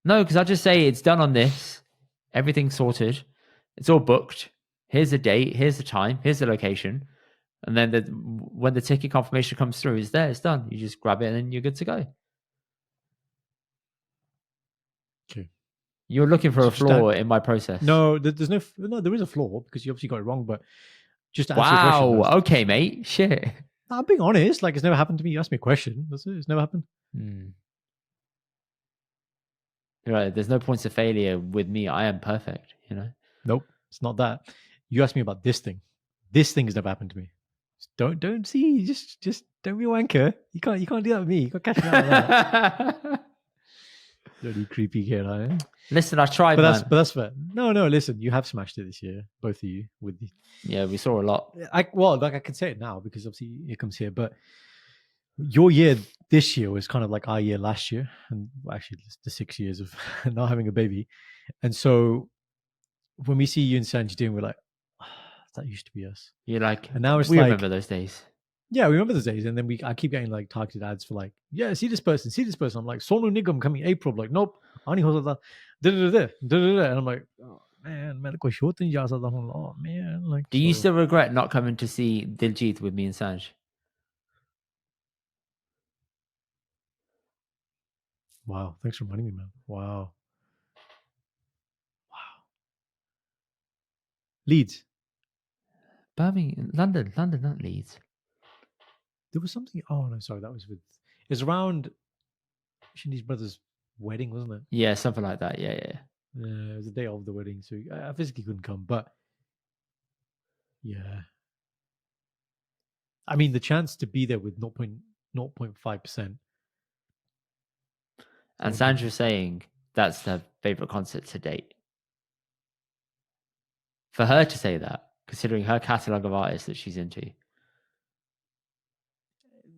No, because I just say it's done on this. Everything's sorted. It's all booked. Here's the date. Here's the time. Here's the location. And then when the ticket confirmation comes through, it's there. It's done. You just grab it and then you're good to go. Okay. You're looking for So a just flaw in my process. No, there's no. There is a flaw because you obviously got it wrong. But just to answer your question, Wow. Okay, mate. Shit. I'm being honest. Like, it's never happened to me. You asked me a question. That's it. It's never happened. You're right. There's no points of failure with me. I am perfect. Nope, it's not that. You asked me about this thing. This thing has never happened to me. Don't see. Just don't be a wanker. You can't do that with me. You can't catch me out like that. Bloody creepy kid, eh? Listen, I tried, but man. that's fair. No. Listen, you have smashed it this year, both of you. Yeah, we saw a lot. I can say it now because obviously it comes here. But your year this year was kind of like our year last year, and actually the 6 years of not having a baby. And so when we see you and Sanj doing, we're like, that used to be us. You're like, and now it's we like, remember those days. Yeah, we remember those days. And then I keep getting like targeted ads for like, yeah, see this person. I'm like, Sonu Nigam coming April. Like, nope. And I'm like, oh man, oh man. Like, Do you still regret not coming to see Diljit with me and Sanj? Wow, thanks for reminding me, man. Wow. Leeds. Birmingham, London, not Leeds. There was something. Oh no, sorry, that was with. It was around Shindy's brother's wedding, wasn't it? Yeah, something like that. Yeah. It was the day of the wedding, so I physically couldn't come. But yeah, I mean, the chance to be there with 0.5%. And Sanj was saying that's her favorite concert to date. For her to say that, considering her catalogue of artists that she's into.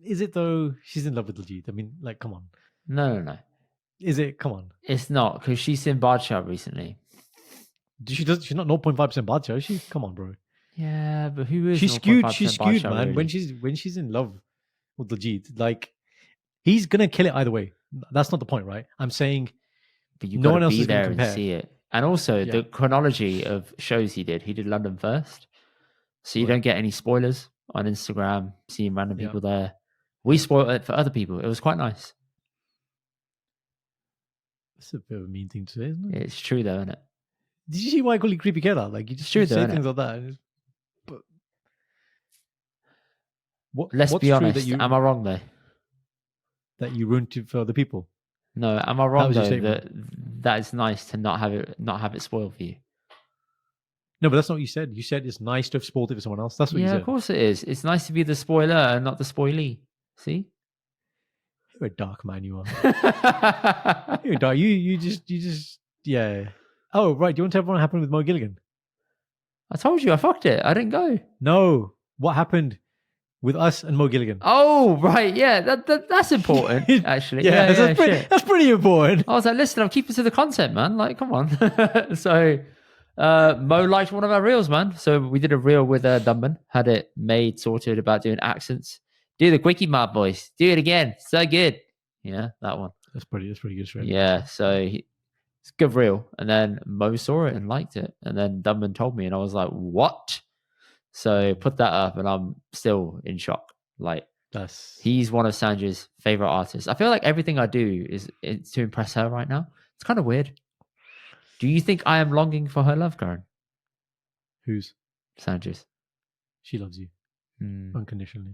Is it though? She's in love with Diljit. I mean, like, come on. No. Is it? Come on. It's not, because she's seen Badshah recently. She's not 0.5% Badshah, is she? Come on, bro. Yeah, but who is She's skewed, man. Really? When she's in love with Diljit, like, he's gonna kill it either way. That's not the point, right? I'm saying, but you no one else be is gonna there and compare. see it. And also the chronology of shows he did London first. So you Right. don't get any spoilers on Instagram, seeing random Yeah. people there. We spoiled it for other people. It was quite nice. That's a bit of a mean thing to say, isn't it? It's true though, isn't it? Did you see why I call you Kreepy Khaira? Like, you just true you though, say innit? things like that. and But Let's what's be true honest. Am I wrong though? that you ruined it for other people? No, am I wrong was your though statement. that it's nice to not have it spoiled for you? No, but that's not what you said. You said it's nice to have spoiled it for someone else. That's what you Yeah, said. of course it is. It's nice to be the spoiler and not the spoilee. See? You're a dark man, you are. You're dark. You just yeah. Oh, right. Do you want to tell everyone what happened with Mo Gilligan? I told you I fucked it. I didn't go. No. What happened with us and Mo Gilligan? Oh, right. Yeah, that's important, actually. Yeah, that's pretty important. I was like, listen, I'm keeping to the content, man. Like, come on. So, Mo liked one of our reels, man. So we did a reel with Dunban, had it made, sorted about doing accents. Do the quickie mob voice. Do it again. So good. Yeah, that one. That's pretty good. Straight. Yeah, so it's a good reel. And then Mo saw it and liked it. And then Dunban told me, and I was like, what? So put that up, and I'm still in shock. Like, he's one of Sanj's favorite artists. I feel like everything I do is to impress her right now. It's kind of weird. Do you think I am longing for her love, Karen? Who's? Sanj's. She loves you unconditionally.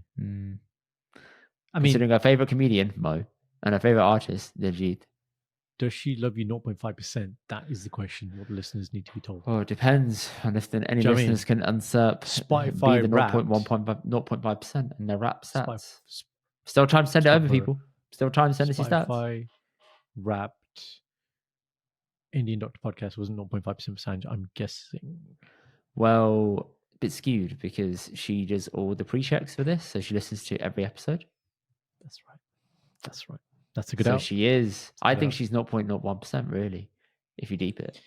I mean, considering her favorite comedian, Mo, and her favorite artist, Diljit. Does she love you 0.5%? That is the question. What the listeners need to be told. Oh, it depends on if any Do you know what I listeners can usurp Spotify be the Wrapped. 0.5% in their rap stats. Still time to send it over, people. Still time to send us your stats. Spotify Wrapped Indy and Dr podcast wasn't 0.5% for Sanj, I'm guessing. Well, a bit skewed because she does all the pre-checks for this, so she listens to every episode. That's right. That's a good So out. she is. I think she's 0.01% really, if you deep it.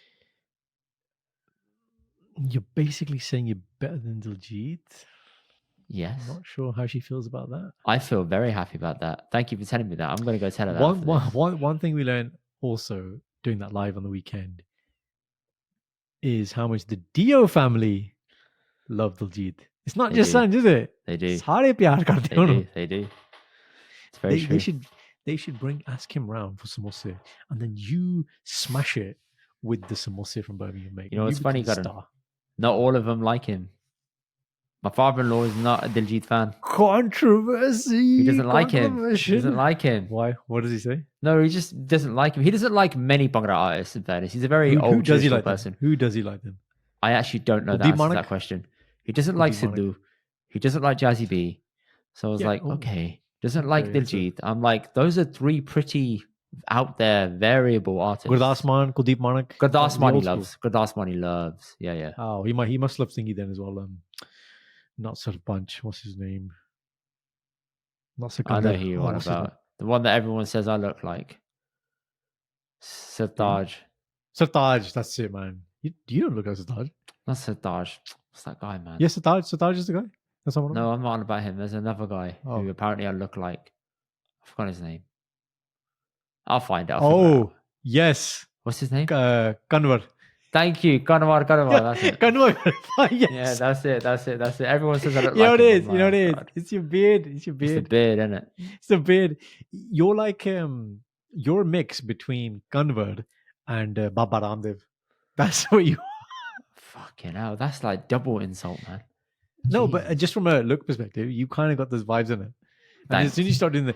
You're basically saying you're better than Diljit. Yes. I'm not sure how she feels about that. I feel very happy about that. Thank you for telling me that. I'm going to go tell her that. One thing we learned also doing that live on the weekend is how much the Dio family love Diljit. It's not just Sanj, is it? They do. Sare pyar karte hain. They do. It's very true. They should ask him round for samosa, and then you smash it with the samosa from Birmingham, mate. You know what's funny, Karan? Not all of them like him. My father-in-law is not a Diljit fan. Controversy. He doesn't like him. He doesn't like him. Why? What does he say? No, he just doesn't like him. He doesn't like many Bhangra artists, in fairness. He's a very old who does he like person. Who does he like then? I actually don't know the answer to that question. He doesn't like Sidhu. He doesn't like Jazzy B. So I was like, okay. Doesn't like Diljit. I'm like, those are three pretty out there variable artists. Gurdas Maan, Kuldeep Manak. Gurdas Maan he loves. Gurdas Maan he loves. Yeah. Oh, he must love Thingy then as well. Not Sarpanch. What's his name? Not Sikandar. I know who you're on about. The one that everyone says I look like. Sartaj. Sartaj, that's it, man. You don't look like Sartaj. Not Sartaj. What's that guy, man? Yes, Sartaj is the guy. That's someone. No, I'm not on about him. There's another guy who apparently I look like. I forgot his name. I'll find out. Yes. What's his name? Kanwar. Thank you. Kanwar. That's it. Kanwar. Yes. Yeah, that's it. Everyone says I look like him. You know what it is? It's your beard. It's the beard, isn't it? It's the beard. You're like you're a mix between Kanwar and Baba Ramdev. That's what you are. Fucking hell. That's like double insult, man. No, but just from a look perspective, you kind of got those vibes in it. And as soon as you start doing the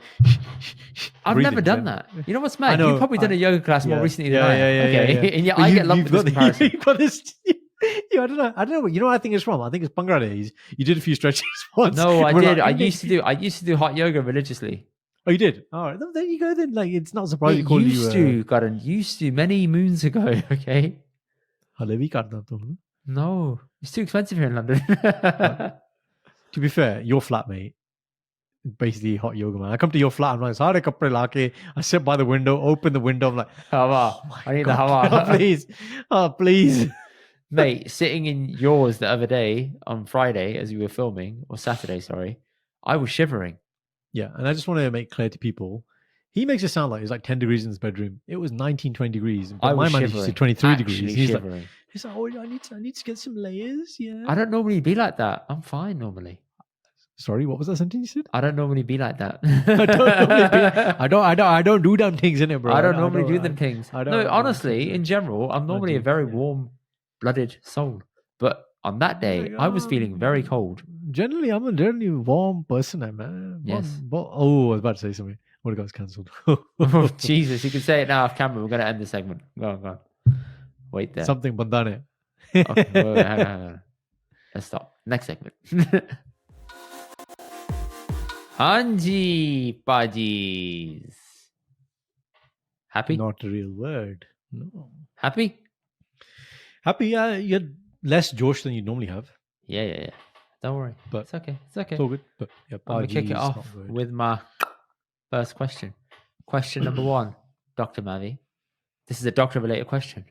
I've never done that. You know what's mad? You've probably done a yoga class more recently than I have. Okay. And yet I get lumped with this comparison. You've got this. I don't know. You know what I think it's from? I think it's Bangladesh. You did a few stretches once. No, I did. I used to do hot yoga religiously. Oh, you did? All right. There you go then. Like, it's not surprising. Used to many moons ago. Okay. No, it's too expensive here in London. To be fair, your flatmate, basically hot yoga man. I come to your flat, I'm like, "Sare kapde la ke." I sit by the window, open the window. I'm like, Hawa. I need the hawa. Please. Mate, sitting in yours the other day on Friday as we were filming, or Saturday, sorry, I was shivering. Yeah, and I just want to make clear to people, he makes it sound like it's like 10 degrees in his bedroom. It was 19, 20 degrees. But my man is 23 degrees. He's shivering. He's like, oh, I need to get some layers. Yeah. I don't normally be like that. I'm fine normally. Sorry, what was that sentence you said? I don't normally be like that. I don't do them things in it, bro. I don't normally do them things. I don't No, do honestly, in general, I'm normally do, a very yeah. warm-blooded soul. But on that day, I was feeling very cold. Generally, I'm a generally warm person, man. Yes. Oh, I was about to say something. What got cancelled? Oh, Jesus, you can say it now off camera. We're going to end the segment. Go on. Wait there. Something bandane. Okay, wait, hang on. Let's stop. Next segment. Hanji Pajis. Happy? Not a real word. No. Happy? Happy, yeah. You had less Josh than you normally have. Yeah. Don't worry. But it's okay. It's okay. It's all good. But yeah, I'm going to kick it off with my first question. Question number 1, Dr. Mavi. This is a doctor-related question.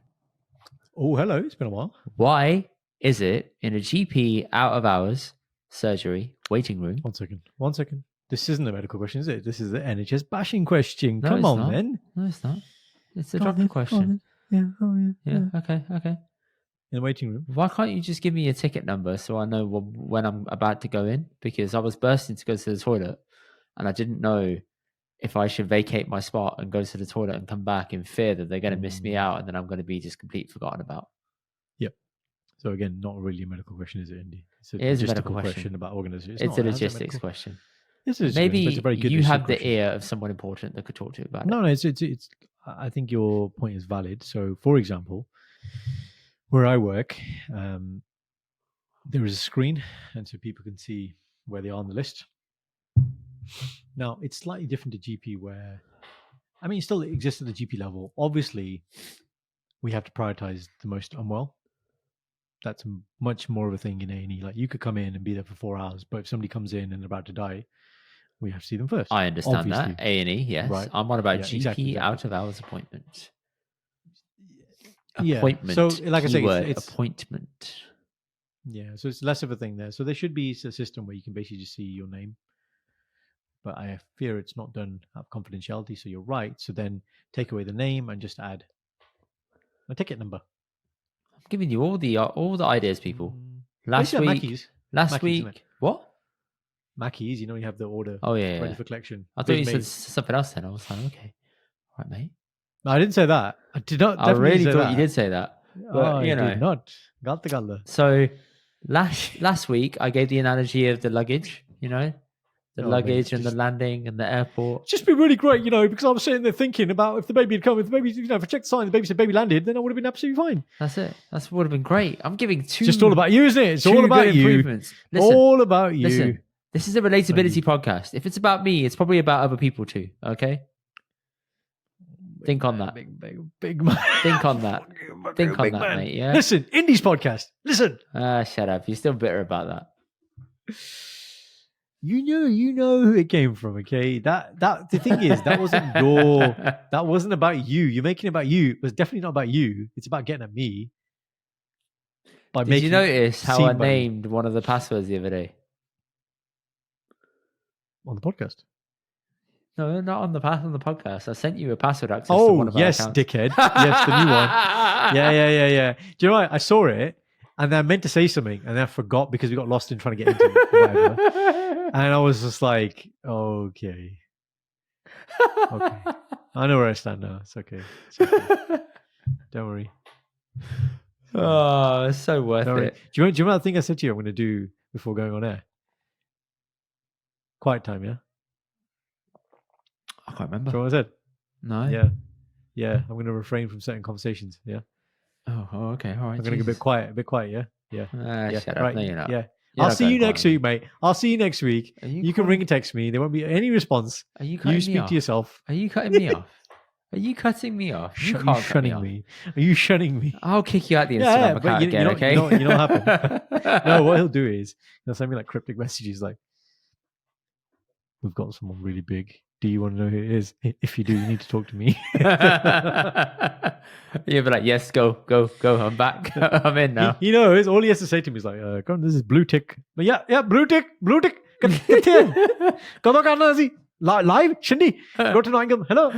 Oh, hello. It's been a while. Why is it in a GP out-of-hours surgery waiting room? 1 second. 1 second. This isn't a medical question, is it? This is the NHS bashing question. No, Come it's on, not. then. No, it's not. It's a Go on doctor then, question. Yeah. Okay. In the waiting room. Why can't you just give me a ticket number so I know when I'm about to go in? Because I was bursting to go to the toilet and I didn't know if I should vacate my spot and go to the toilet and come back in fear that they're going to miss me out and then I'm going to be just completely forgotten about. Yep. So again, not really a medical question, is it, Indy? It's It is a medical logistical question about organization. It's a logistics question. It's a Maybe it's a very good you have logistical the question. ear of someone important that could talk to you about it. No, it's. I think your point is valid. So, for example, where I work, there is a screen, and so people can see where they are on the list. Now, it's slightly different to GP, where, I mean, it still exists at the GP level. Obviously, we have to prioritize the most unwell. That's much more of a thing in A&E. Like, you could come in and be there for 4 hours, but if somebody comes in and they're about to die, we have to see them first. I understand obviously. that. A&E, yes. Right. I'm on about Yeah, GP exactly. out-of-hours appointment. Yeah. Appointment. So, like I say, Keyword, it's appointment. yeah. So it's less of a thing there. So there should be a system where you can basically just see your name. But I fear it's not done out of confidentiality. So you're right. So then take away the name and just add a ticket number. I'm giving you all the ideas, people. Last Basically, week, Mackey's. last Mackey's, isn't it? week, what? Mackey's, you know, you have the order Oh yeah, ready yeah. for collection. I thought you Big said mate. something else. Then I was like, okay, all right, mate. No, I didn't say that. I did not. I definitely really say thought that. you did say that. But, Oh, you I know. did not. Galta galla. So last week I gave the analogy of the luggage. You know, the Oh, luggage mate, and the just- landing and the airport. It's just been really great, you know, because I was sitting there thinking about if the baby had come, if the baby, you know, if I checked the sign, the baby said baby landed, then I would have been absolutely fine. That's it. That would have been great. I'm giving two. Just all about you, isn't it? It's two all about good you. improvements. Listen, All about you. listen. This is a relatability podcast. If it's about me, it's probably about other people too. Okay. Think on that. Big man. Think on that. Think on Big that, man. mate. Yeah. Listen, Indy's podcast. Listen. Shut up. You're still bitter about that. You know who it came from, okay? That the thing is, that wasn't about you. You're making it about you. It was definitely not about you. It's about getting at me. By Did making you notice how seen I by me. named one of the passwords the other day? On the podcast. No, not on the podcast. I sent you a password access to one Oh, of our yes, accounts. dickhead. Yes, the new one. Yeah. Do you know what? I saw it and then I meant to say something and then I forgot because we got lost in trying to get into it. Whatever. And I was just like, okay. I know where I stand now. It's okay. Don't worry. Oh, it's so worth Don't worry. it. Do you remember that thing I said to you I'm going to do before going on air? Quiet time, yeah? I can't Do you remember. know what I said? No. Yeah. I'm going to refrain from certain conversations. Yeah. Oh, okay. All right. I'm going to go a bit quiet. Yeah. Yeah. Shut up. Right. No, you're not. Yeah. You're I'll not see you going next quiet. week, mate. I'll see you next week. You can ring and text me. There won't be any response. Are you cutting You me speak off? to yourself. Are you cutting me off? Are you cutting me off? You Are you can't cut me shunning off. me? Are you shunning me? I'll kick you out the Instagram Yeah, account but again, okay? you know what happened? No, what he'll do is he'll send me like cryptic messages like, "We've got someone really big. Do you want to know who it is? If you do, you need to talk to me." You'll be like, yes, go. I'm back. I'm in now. He knows. All he has to say to me is like, "Come on, this is blue tick." But yeah, blue tick. Kitthe hai? Kado karna hai? Live, Shindy. Go to Nottingham. Hello.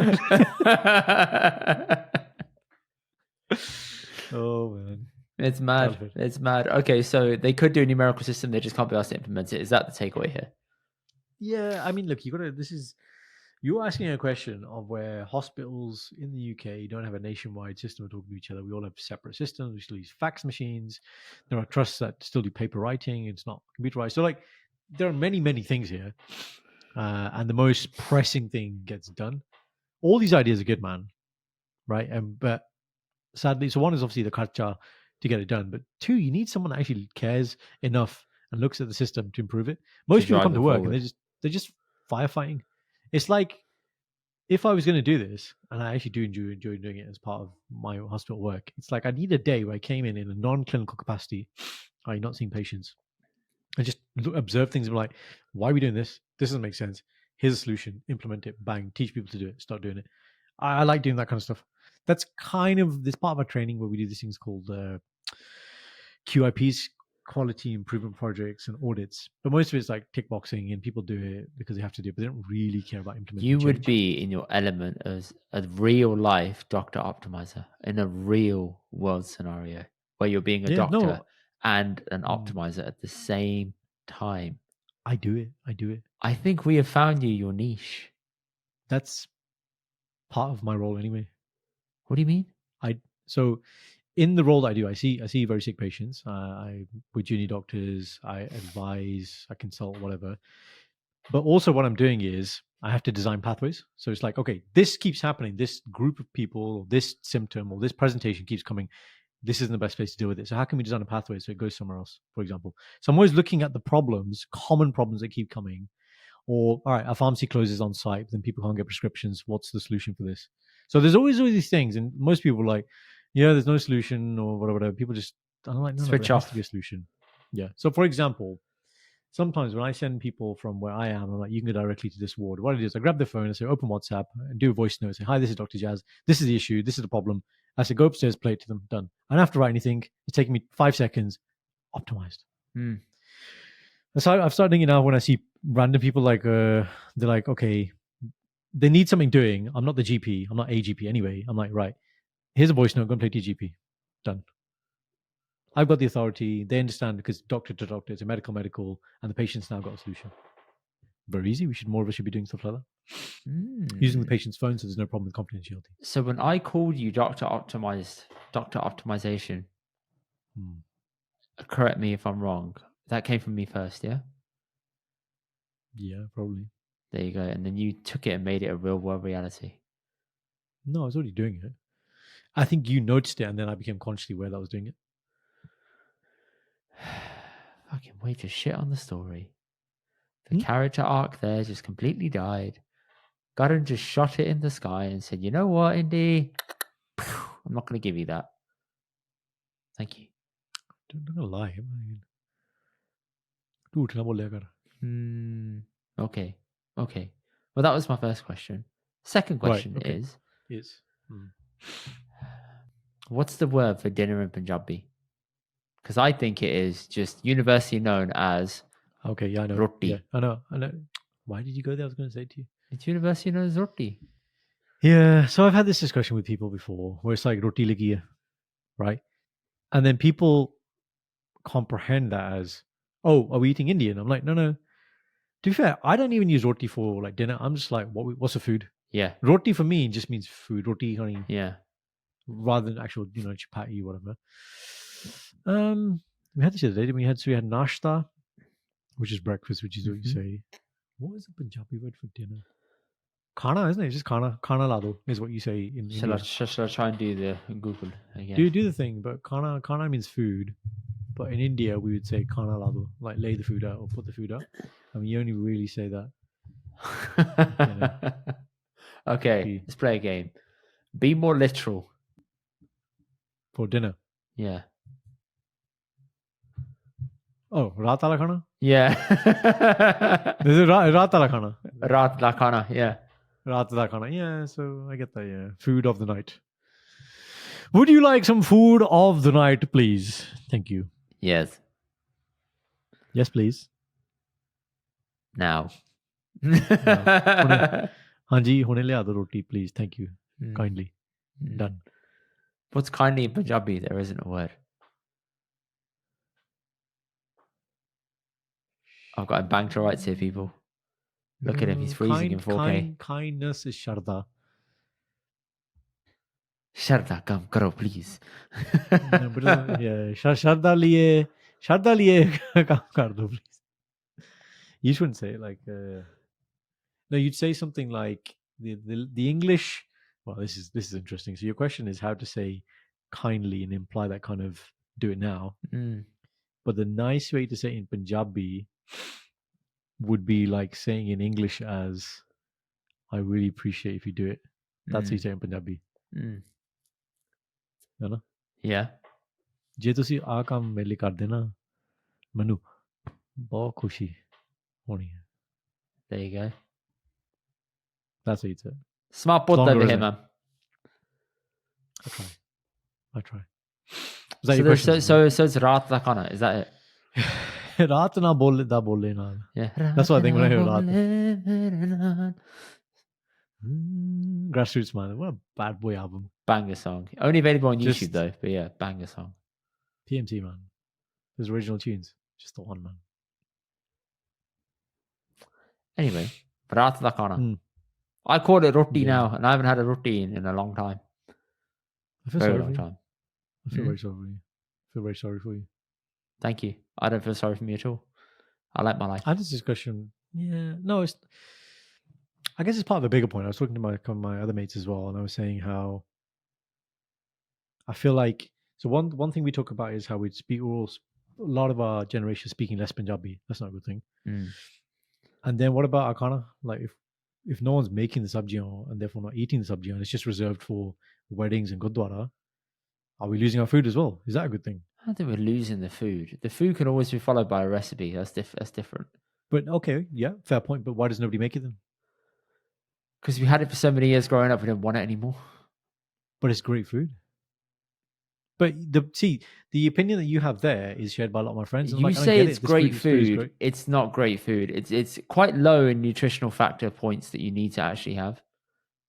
Oh man. It's mad. Childhood. It's mad. Okay, so they could do a numerical system. They just can't be asked to implement it. Is that the takeaway here? Yeah, I mean, look, you're asking a question of where hospitals in the UK don't have a nationwide system of talking to each other. We all have separate systems. We still use fax machines. There are trusts that still do paper writing. It's not computerized. So, like, there are many, many things here. And the most pressing thing gets done. All these ideas are good, man. Right? But sadly, so one is obviously the kharcha to get it done. But two, you need someone that actually cares enough and looks at the system to improve it. Most people drive come it to work forward. and they're just firefighting. It's like if I was going to do this, and I actually do enjoy doing it as part of my hospital work, it's like I need a day where I came in a non-clinical capacity, i.e. not seeing patients, and just observe things and be like, why are we doing this? This doesn't make sense. Here's a solution. Implement it. Bang. Teach people to do it. Start doing it. I like doing that kind of stuff. That's kind of this part of our training where we do these things called QIPs, quality improvement projects and audits. But most of it's like tick boxing and people do it because they have to do it, but they don't really care about implementing You would change. be in your element as a real life Dr. Optimizer in a real world scenario where you're being a doctor and an optimizer at the same time. I do it. I think we have found you your niche. That's part of my role anyway. What do you mean? So in the role that I do, I see very sick patients. I with junior doctors, I advise, I consult, whatever. But also what I'm doing is I have to design pathways. So it's like, okay, this keeps happening. This group of people, or this symptom, or this presentation keeps coming. This isn't the best place to deal with it. So how can we design a pathway so it goes somewhere else, for example? So I'm always looking at the problems, common problems that keep coming. Or, all right, our pharmacy closes on site, then people can't get prescriptions. What's the solution for this? So there's always all these things. And most people are like, yeah, there's no solution or whatever. People just, I'm like, no, Switch there off. has to be a solution. Yeah. So for example, sometimes when I send people from where I am, I'm like, you can go directly to this ward. What I do is I grab the phone and say, open WhatsApp and do a voice note. Say, hi, this is Dr. Jazz. This is the issue. This is the problem. I say, go upstairs, play it to them. Done. I don't have to write anything. It's taking me 5 seconds. Optimized. Mm. So I've started doing it now when I see random people like, they're like, okay, they need something doing. I'm not the GP. I'm not a GP anyway. I'm like, right, here's a voice note. Go and play to your GP. Done. I've got the authority. They understand because doctor to doctor, it's a medical, and the patient's now got a solution. Very easy. More of us should be doing stuff like that. Using the patient's phone so there's no problem with confidentiality. So when I called you Dr. Optimization, correct me if I'm wrong, that came from me first, yeah? Yeah, probably. There you go. And then you took it and made it a real world reality. No, I was already doing it. I think you noticed it and then I became consciously aware that I was doing it. Fucking way to shit on the story. The character arc there just completely died. Got him, just shot it in the sky and said, you know what, Indy? I'm not going to give you that. Thank you. I'm not going to lie. Okay. Well, that was my first question. Second question is... What's the word for dinner in Punjabi? Because I think it is just universally known as... Okay, yeah, I know. Roti. Yeah, I know. Why did you go there? I was going to say it to you. It's universally known as roti. Yeah, so I've had this discussion with people before where it's like roti lagi hai, right? And then people comprehend that as, oh, are we eating Indian? I'm like, no. To be fair, I don't even use roti for like dinner. I'm just like, what's the food? Yeah. Roti for me just means food. Roti, honey. Yeah. Rather than actual, chapati, whatever. We had this the other day. We had nashta, which is breakfast, which is what you say. What is the Punjabi word for dinner? Khana, isn't it? It's just khana. Khana lado is what you say in India. Shall I try and do the Google again? Do the thing, but khana means food. But in India, we would say khana lado, like lay the food out or put the food out. I mean, you only really say that. Okay, let's play a game. Be more literal. For dinner? Yeah. Oh, raat wala khana? Yeah. Is it raat wala khana? Raat la khana, yeah. Raat wala khana, yeah, so I get that, yeah. Food of the night. Would you like some food of the night, please? Thank you. Yes. Yes, please. Now. Hanji, hone liya do roti, please. Thank you. Kindly. Done. What's kindly in Punjabi? There isn't a word. I've got him banged to rights here, people. Look at him. He's freezing in 4K. Kindness is Sharda. Sharda, come, karo, please. No, but doesn't, yeah, Sharda liye kaam kar do, please. You shouldn't say it like. No, you'd say something like the English. Well, this is interesting. So your question is how to say kindly and imply that kind of do it now. Mm. But the nice way to say it in Punjabi would be like saying in English as, I really appreciate if you do it. That's how you say it in Punjabi. Mm. है ना? Yeah. ਜੇ ਤੁਸੀਂ ਆ ਕੰਮ ਮੇਰੇ ਲਈ ਕਰਦੇ ਨਾ ਮੈਨੂੰ ਬਹੁਤ ਖੁਸ਼ੀ ਹੋਣੀ ਹੈ. There you go. That's how you say it. Smart bud Longer, over here, isn't it? man. I try. Was that your question? So it's Raat da Khana. Is that it? ਰਾਤ ਨਾ ਬੋਲੇ ਨਾਲ. Yeah. That's what I think when I hear Raat. Grassroots man. What a bad boy album. Banger song. Only available on Just- YouTube though. But yeah, banger song. PMT man. Those original tunes. Just the one man. Anyway, Raat da Khana. Mm. I call it roti Yeah. now, and I haven't had a roti in a long time. I feel Very sorry long for you. time. I feel Mm. very sorry for you. I feel very sorry for you. Thank you. I don't feel sorry for me at all. I like my life. I had this discussion. Yeah, no, it's. I guess it's part of a bigger point. I was talking to my other mates as well, and I was saying how I feel like one thing we talk about is how we speak. A lot of our generation speaking less Punjabi. That's not a good thing. Mm. And then what about our khana? Like if no one's making the sabji and therefore not eating the sabji and it's just reserved for weddings and gurdwara, are we losing our food as well? Is that a good thing? I think we're losing the food. The food can always be followed by a recipe. That's different. But okay, yeah, fair point. But why does nobody make it then? Because we had it for so many years growing up, we didn't want it anymore. But it's great food. But the opinion that you have there is shared by a lot of my friends. and I'm You like, I don't say get it's it. This great this is food. great. It's not great food. It's quite low in nutritional factor points that you need to actually have.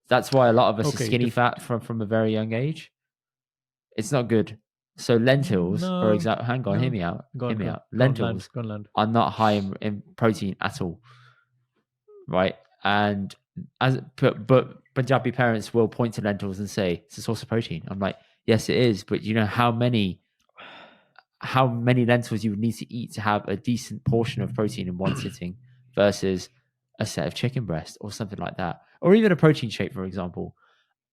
That's why a lot of us are Okay, skinny fat from a very young age. It's not good. So lentils, for No, example, hang on, no. hear me out. Go Hear on, me go out. on. Go on, land, Lentils go on, land. are not high in protein at all, right? And but Punjabi parents will point to lentils and say it's a source of protein. I'm like, yes, it is, but you know how many lentils you would need to eat to have a decent portion of protein in one sitting versus a set of chicken breast or something like that, or even a protein shake, for example.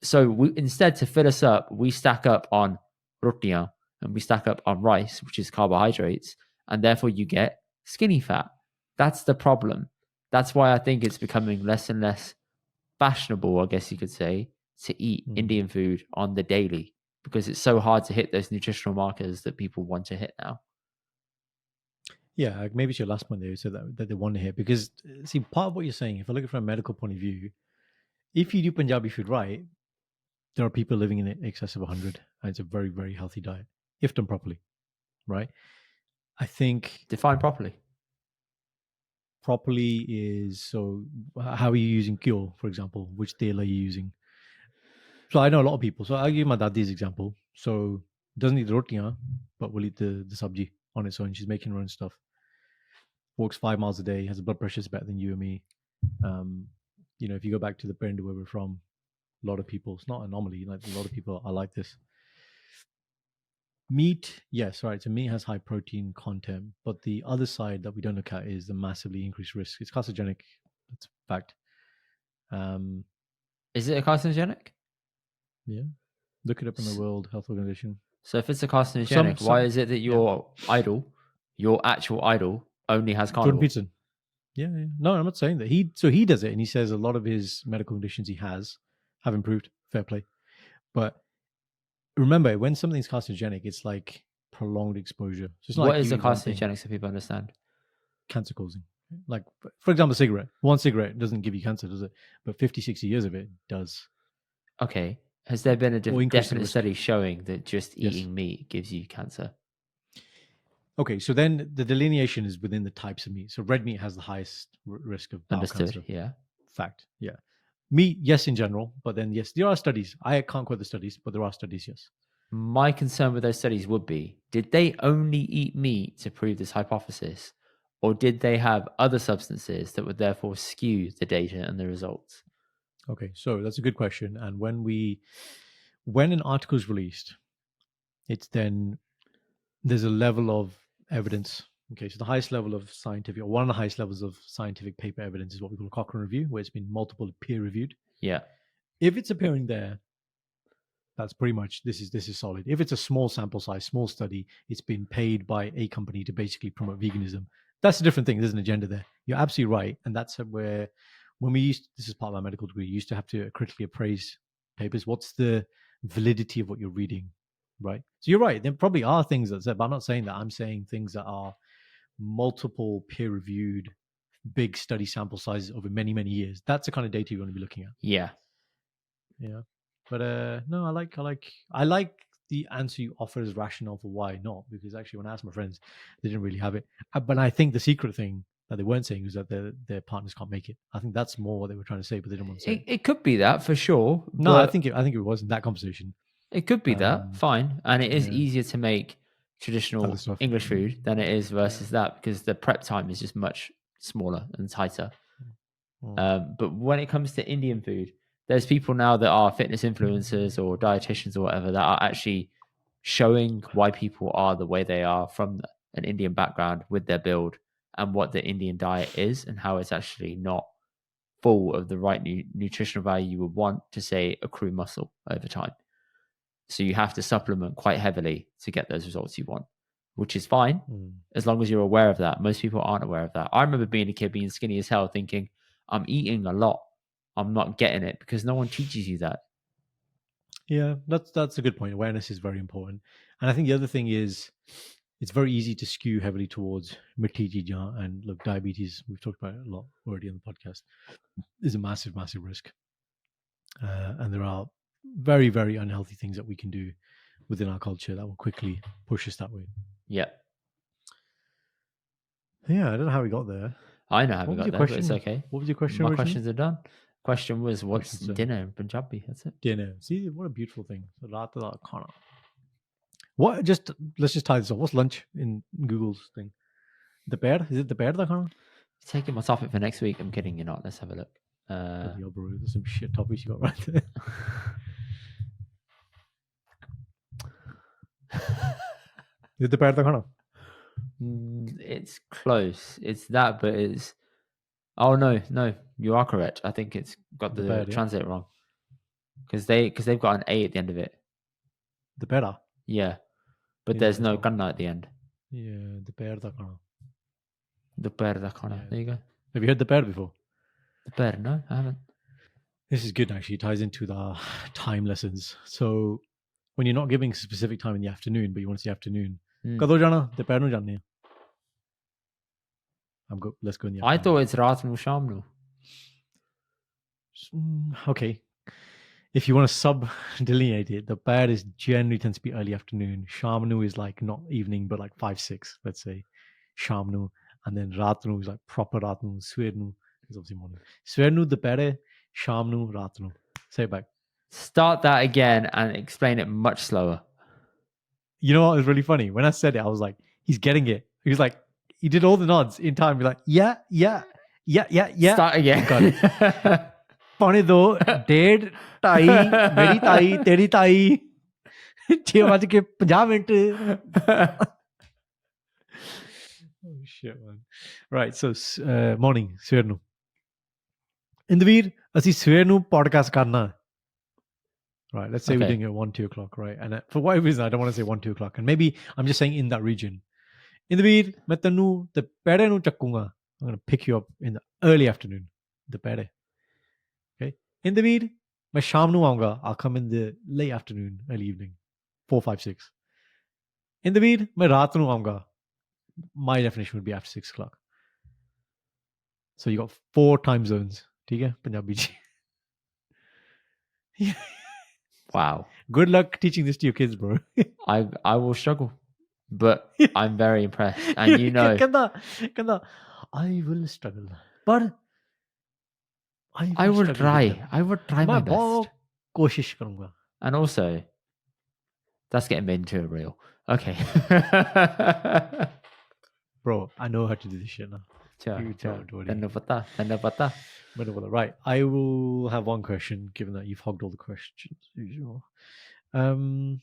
So instead, to fill us up, we stack up on rotiyan and we stack up on rice, which is carbohydrates, and therefore you get skinny fat. That's the problem. That's why I think it's becoming less and less fashionable, I guess you could say, to eat Indian food on the daily because it's so hard to hit those nutritional markers that people want to hit now. Yeah, like maybe it's your last point there. You said that they want to hit because see, part of what you're saying, if I look at it from a medical point of view, if you do Punjabi food right, there are people living in excess of 100, and it's a very, very healthy diet if done properly, right? I think Define properly. properly is so. How are you using kyo, for example? Which tail are you using? So I know a lot of people. So I'll give my daddy's example. So doesn't eat rotiyan, but will eat the sabji on its own. She's making her own stuff. Walks 5 miles a day. Has a blood pressure is better than you and me. You know, if you go back to the Peri-tamer where we're from, a lot of people. It's not an anomaly. Like a lot of people are like this. Meat, yes, right. So meat has high protein content, but the other side that we don't look at is the massively increased risk. It's carcinogenic. That's a fact. Is it a carcinogenic? Yeah. Look it up in the World Health Organization. So if it's a carcinogenic, Some- why is it that your actual idol, only has Jordan carnivore? Peterson. Yeah. No, I'm not saying that. He does it, and he says a lot of his medical conditions he has have improved. Fair play. But remember, when something's carcinogenic, it's like prolonged exposure. So it's not What like is you a eat one thing, carcinogenic so people understand? cancer causing. Like, for example, cigarette. One cigarette doesn't give you cancer, does it? But 50, 60 years of it does. Okay. Has there been a Or increase in definite risk. study showing that just Yes. eating meat gives you cancer? Okay, so then the delineation is within the types of meat. So red meat has the highest risk of bowel Understood. cancer. Yeah. Fact. Yeah. Meat, yes, in general, but then yes, there are studies. I can't quote the studies, but there are studies. Yes. My concern with those studies would be, did they only eat meat to prove this hypothesis? or did they have other substances that would therefore skew the data and the results? Okay, so that's a good question. And when an article is released, it's then there's a level of evidence. Okay, so the highest level of scientific, or one of the highest levels of scientific paper evidence is what we call a Cochrane review, where it's been multiple peer reviewed. Yeah. If it's appearing there, that's pretty much this is solid. If it's a small sample size, small study, it's been paid by a company to basically promote veganism. That's a different thing. There's an agenda there. You're absolutely right, and that's where when we used, this is part of my medical degree, you used to have to critically appraise papers. What's the validity of what you're reading, right? So you're right. There probably are things that said, but I'm not saying that. I'm saying things that are multiple peer-reviewed, big study sample sizes over many, many years. That's the kind of data you want to be looking at. Yeah. Yeah. But no, I like the answer you offer as rationale for why not, because actually when I asked my friends, they didn't really have it. But I think the secret thing that they weren't saying was that their partners can't make it. I think that's more what they were trying to say, but they didn't want to say. It could be that for sure. No, I think it was in that conversation. It could be that, fine. And it is yeah. easier to make traditional English food than it is versus that, because the prep time is just much smaller and tighter. But when it comes to Indian food, there's people now that are fitness influencers or dietitians or whatever that are actually showing why people are the way they are from an Indian background with their build and what the Indian diet is and how it's actually not full of the right nutritional value you would want to, say, accrue muscle over time. So you have to supplement quite heavily to get those results you want, which is fine as long as you're aware of that. Most people aren't aware of that. I remember being a kid, being skinny as hell, thinking, I'm eating a lot. I'm not getting it, because no one teaches you that. Yeah, that's a good point. Awareness is very important. And I think the other thing is it's very easy to skew heavily towards mithi cheejan, and look, diabetes, we've talked about it a lot already on the podcast, is a massive, massive risk. And there are very, very unhealthy things that we can do within our culture that will quickly push us that way. Yeah. Yeah, I don't know how we got there. I know how we got there, but it's okay. What was your question? My originally? questions are done. Question was, what's dinner in Punjabi? That's it. Dinner. See, what a beautiful thing. What? Let's just tie this off. What's lunch in Google's thing? The bear? Is it the bear? Taking my topic for next week. I'm kidding. You're not. Let's have a look. There's some shit topics you got right there. Is it the bear? It's close. It's that, but it's. Oh no, you are correct. I think it's got the translate wrong, because they've got an A at the end of it. The bear. Yeah, but there's no kanna at the end. Yeah, the bear da kana. The bear da kana. Yeah. There you go. Have you heard the bear before? The bear? No, I haven't. This is good actually. It ties into the time lessons. So when you're not giving a specific time in the afternoon, but you want to say afternoon, kado jana? The bear nu janne. Let's go in the afternoon. I thought it's raat nu sham nu. Okay. If you want to sub-delineate it, the bear is generally tends to be early afternoon. Shamnu is like not evening, but like 5-6, let's say. Shamnu. And then Ratnu is like proper Ratnu. Swernu is obviously morning. Swernu, the bear, Shamnu, Ratnu. Say it back. Start that again and explain it much slower. You know what was really funny? When I said it, I was like, he's getting it. He was like, he did all the nods in time. Be like, yeah. Start again. Got it. पौने दो डेढ़ ढाई मेरी ताई तेरी ताई 6:50 Oh shit, man. Right, so morning, ਸਵੇਰ ਨੂੰ ਇੰਦਵੀਰ ਅਸੀਂ ਸਵੇਰ ਨੂੰ podcast ਕਰਨਾ. Right, let's say we're doing it at 1-2 o'clock, right? And for whatever reason, I don't want to say 1-2 o'clock. And maybe I'm just saying in that region. ਇੰਦਵੀਰ ਮੈਂ ਤੈਨੂੰ ਦੁਪਹਿਰੇ ਨੂੰ ਚੱਕੂਗਾ. I'm going to pick you up in the early afternoon. ਦੁਪਹਿਰੇ. ਇੰਦਵੀਰ ਮੈਂ ਸ਼ਾਮ ਨੂੰ ਆਉਂਗਾ. I'll come in the late afternoon, early evening, 4, 5, 6. ਇੰਦਵੀਰ ਮੈਂ ਰਾਤ ਨੂੰ ਆਉਂਗਾ. My definition would be after 6 o'clock. So you got 4 time zones. ठीक है पंजाबी जी. Wow. Good luck teaching this to your kids, bro. I will struggle, but I'm very impressed. And you know, ਕਹਿੰਦਾ I will struggle, but I will try. I would try my best. कोशिश करूंगा. And also, that's getting into a reel. Okay. bro, I know how to do this shit now. Sure, You sure. don't worry. Tanda pata. Right, I will have one question, given that you've hogged all the questions. Usual. In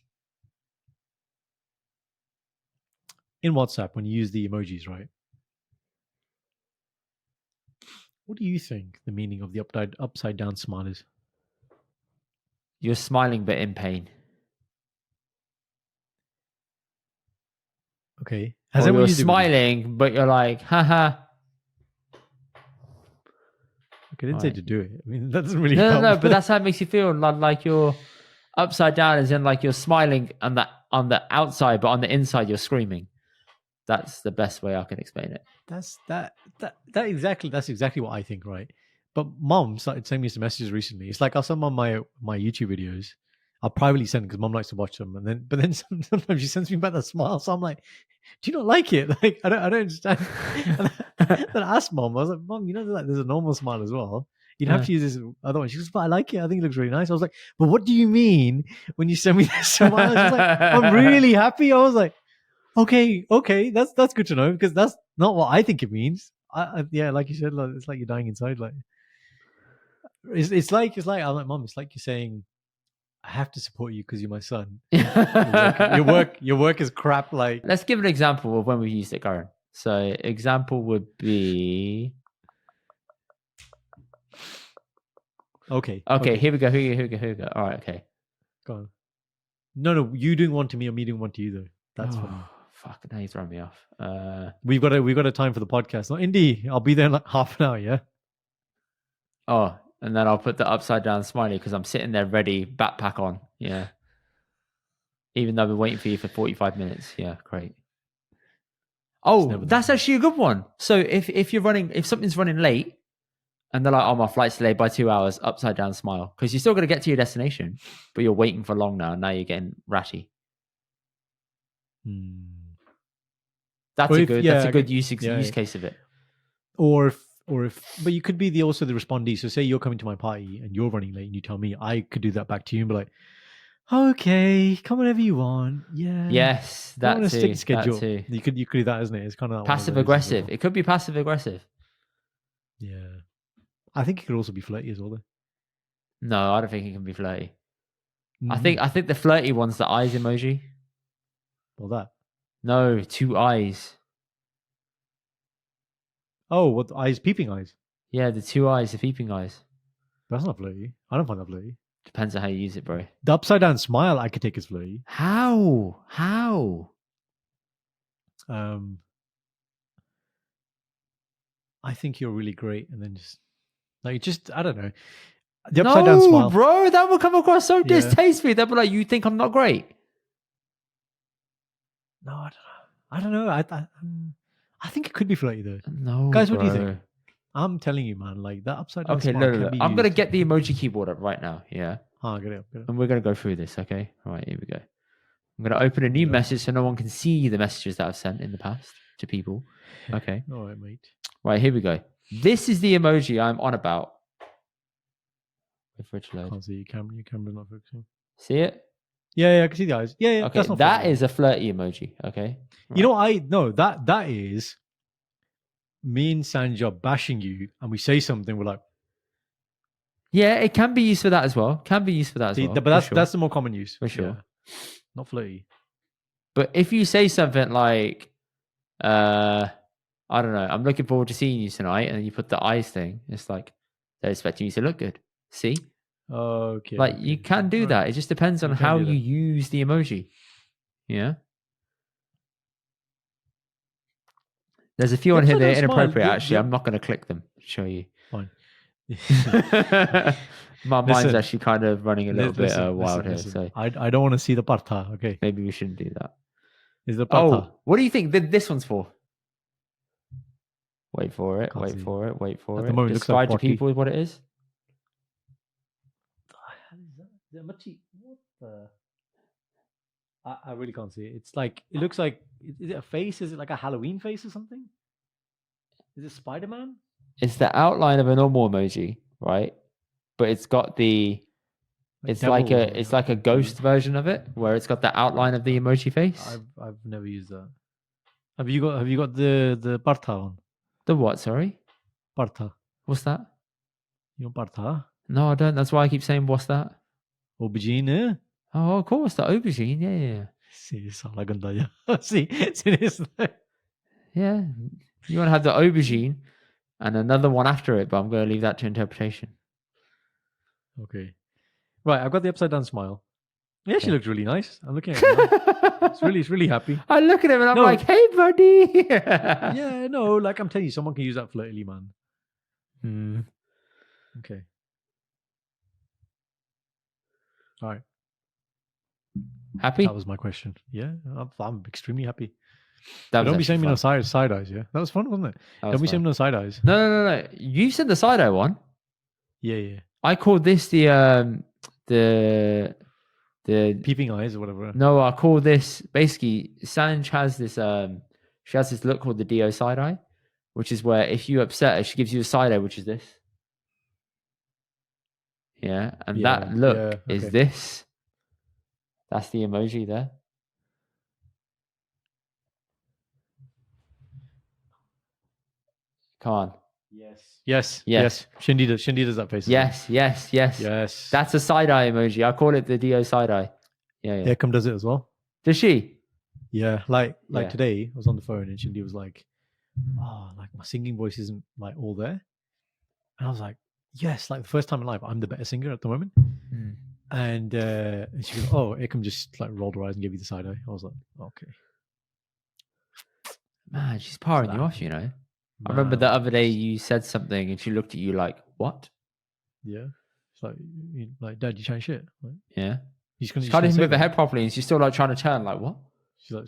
WhatsApp, when you use the emojis, right? What do you think the meaning of the upside down smile is? You're smiling but in pain. Okay. Or anyone you're used it with you? smiling, but you're like, haha. Okay, I didn't say Right. to do it. I mean, that doesn't really No, help. but that's how it makes you feel. Like you're upside down, as in like you're smiling on the outside, but on the inside you're screaming. That's the best way I can explain it. That's exactly what I think, right? But mom started sending me some messages recently. It's like I'll send mom my YouTube videos. I'll privately send because mom likes to watch them, but then sometimes she sends me back that smile. So I'm like, do you not like it? Like I don't understand. Then I asked mom. I was like, mom, like there's a normal smile as well. You don't have to use this other one. She goes, but I like it. I think it looks really nice. I was like, but what do you mean when you send me that smile? She's like, I'm really happy. I was like, okay, that's good to know because that's not what I think it means. Yeah, like you said, like, it's like you're dying inside. Like it's like I'm like, mom, it's like you're saying I have to support you because you're my son. Your work is crap. Like, let's give an example of when we used it, Karen. So example would be okay, here we go. All right, okay. Go on. No, you doing one to me or me doing one to you though. That's funny. Fuck, now he's thrown me off. We've got a time for the podcast. No, Indy, I'll be there in like half an hour. Yeah. Oh, and then I'll put the upside down smiley because I'm sitting there ready, backpack on. Yeah. Even though I've been waiting for you for 45 minutes. Yeah, great. Oh, that's actually a good one. So if something's running late and they're like, oh, my flight's delayed by 2 hours, upside down smile. Because you're still going to get to your destination, but you're waiting for long now. And now you're getting ratty. That's a good use case of it. Or if but you could be also the respondee. So say you're coming to my party and you're running late and you tell me, I could do that back to you and be like, okay, come whenever you want. Yeah. Yes, that's a stick schedule. You could do that, isn't it? It's kind of passive aggressive. It could be passive aggressive. Yeah. I think it could also be flirty as well though. No, I don't think it can be flirty. I think the flirty one's the eyes emoji. Well, that. No, 2 eyes. Oh, what eyes? Peeping eyes. Yeah, the 2 eyes, the peeping eyes. That's not flirty. I don't find that flirty. Depends on how you use it, bro. The upside down smile I could take as flirty. How? I think you're really great, and then just I don't know. The upside down smile, bro. That will come across so distastefully. They'll be like, "You think I'm not great?" No, I don't know. I think it could be flirty though. No, guys, what do you think? I'm telling you, man. Like that upside down. Okay, smile no. I'm gonna get the emoji keyboard up right now. Yeah. Get it. And we're gonna go through this. Okay. All right. Here we go. I'm gonna open a new message so no one can see the messages that I've sent in the past to people. Okay. All right, mate. Right, here we go. This is the emoji I'm on about. Wait for it to load. Can't see your camera. Your camera's not focusing. See it? Yeah, I can see the eyes. Yeah. Okay, that is a flirty emoji. Okay. Right. You know, that is me and Sanj are bashing you, and we say something. We're like, yeah, it can be used for that as well. But that's the more common use for sure. Yeah. Not flirty. But if you say something like, I don't know, I'm looking forward to seeing you tonight, and you put the eyes thing, it's like they're expecting you to look good. See? Okay. Like you can do that. It just depends on how you use the emoji. Yeah. There's a few on here that are inappropriate. Actually, I'm not going to click them. Show you. Fine. My mind's actually kind of running a little bit wild here. So I don't want to see the parta. Okay. Maybe we shouldn't do that. Is the parta? Oh, what do you think this one's for? Wait for it. Wait for it. Describe to people what it is. What the? I really can't see it. It's like it looks like. Is it a face? Is it like a Halloween face or something? Is it Spider-Man? It's the outline of a normal emoji, right? But it's got the. It's like a ghost version of it, where it's got the outline of the emoji face. I've never used that. Have you got the partha on? The what? Sorry, Partha. what's that? You know partha? No, I don't. That's why I keep saying, what's that? Aubergine, eh? Oh, of course, the aubergine. Yeah. See, sala ganda ja. See, seriously. Yeah. You want to have the aubergine and another one after it, but I'm going to leave that to interpretation. Okay. Right, I've got the upside down smile. He actually Okay. looks really nice. I'm looking at him now. It's really happy. I look at him and I'm No. like, hey, buddy. Yeah, no, like I'm telling you, someone can use that flirtily, man. Hmm. Okay. All right. Happy? That was my question. Yeah, I'm extremely happy. That Don't be actually sending me no fun. side eyes, yeah? That was fun, wasn't it? That was Don't be fun. sending me no side eyes. No. You said the side eye one. Yeah. I called this the Peeping eyes or whatever. no, I call this basically Sanj has this she has this look called the Dio side eye, which is where if you upset her, she gives you a side eye, which is this. Yeah, and Yeah, that look yeah, is okay. this. That's the emoji there. Come on. Yes. Yes. Shindy does that face. Yes. Yes. That's a side eye emoji. I call it the Dio side eye. Yeah. Ekam does it as well. Does she? Yeah, like Yeah. today, I was on the phone and Shindy was like, "Oh, like my singing voice isn't like all there," and I was like, "Yes, like the first time in life, I'm the better singer at the moment." Mm. And she goes, "Oh, Ekam just like rolled her eyes and gave you the side eye." I was like, "Okay." Man, she's powering you that- off, you know. I remember the other day you said something and she looked at you like, what? Yeah, it's like, Dad, you trying shit? Like, Yeah. she's gonna She can't even say move her that. head properly and she's still like trying to turn, like, what? She's like,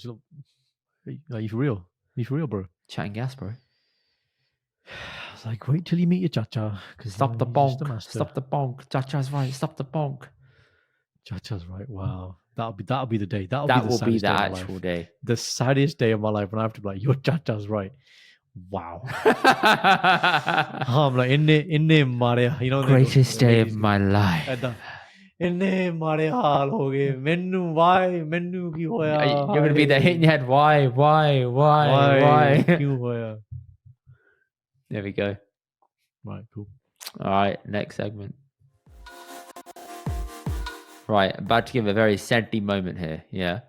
are you for real? Are you for real, bro? Chatting gas, bro. I was like, wait till you meet your cha-cha. Stop the bonk. Stop the bonk. Chacha's right. Stop the bonk. Cha-cha's right. Wow. That'll be the day. That That will will be saddest the day of my actual life. day. The saddest day of my life when I have to be like, your cha-cha's right. Wow. I'm like, inne mare, you know, Greatest day of my life. Inne mare haal ho gaye. Mennu ki hoya. You're going to be there hitting your head. Why? Kyun hoya. There we go. Right, cool. All right, next segment. Right, about to give a very senti moment here. Yeah.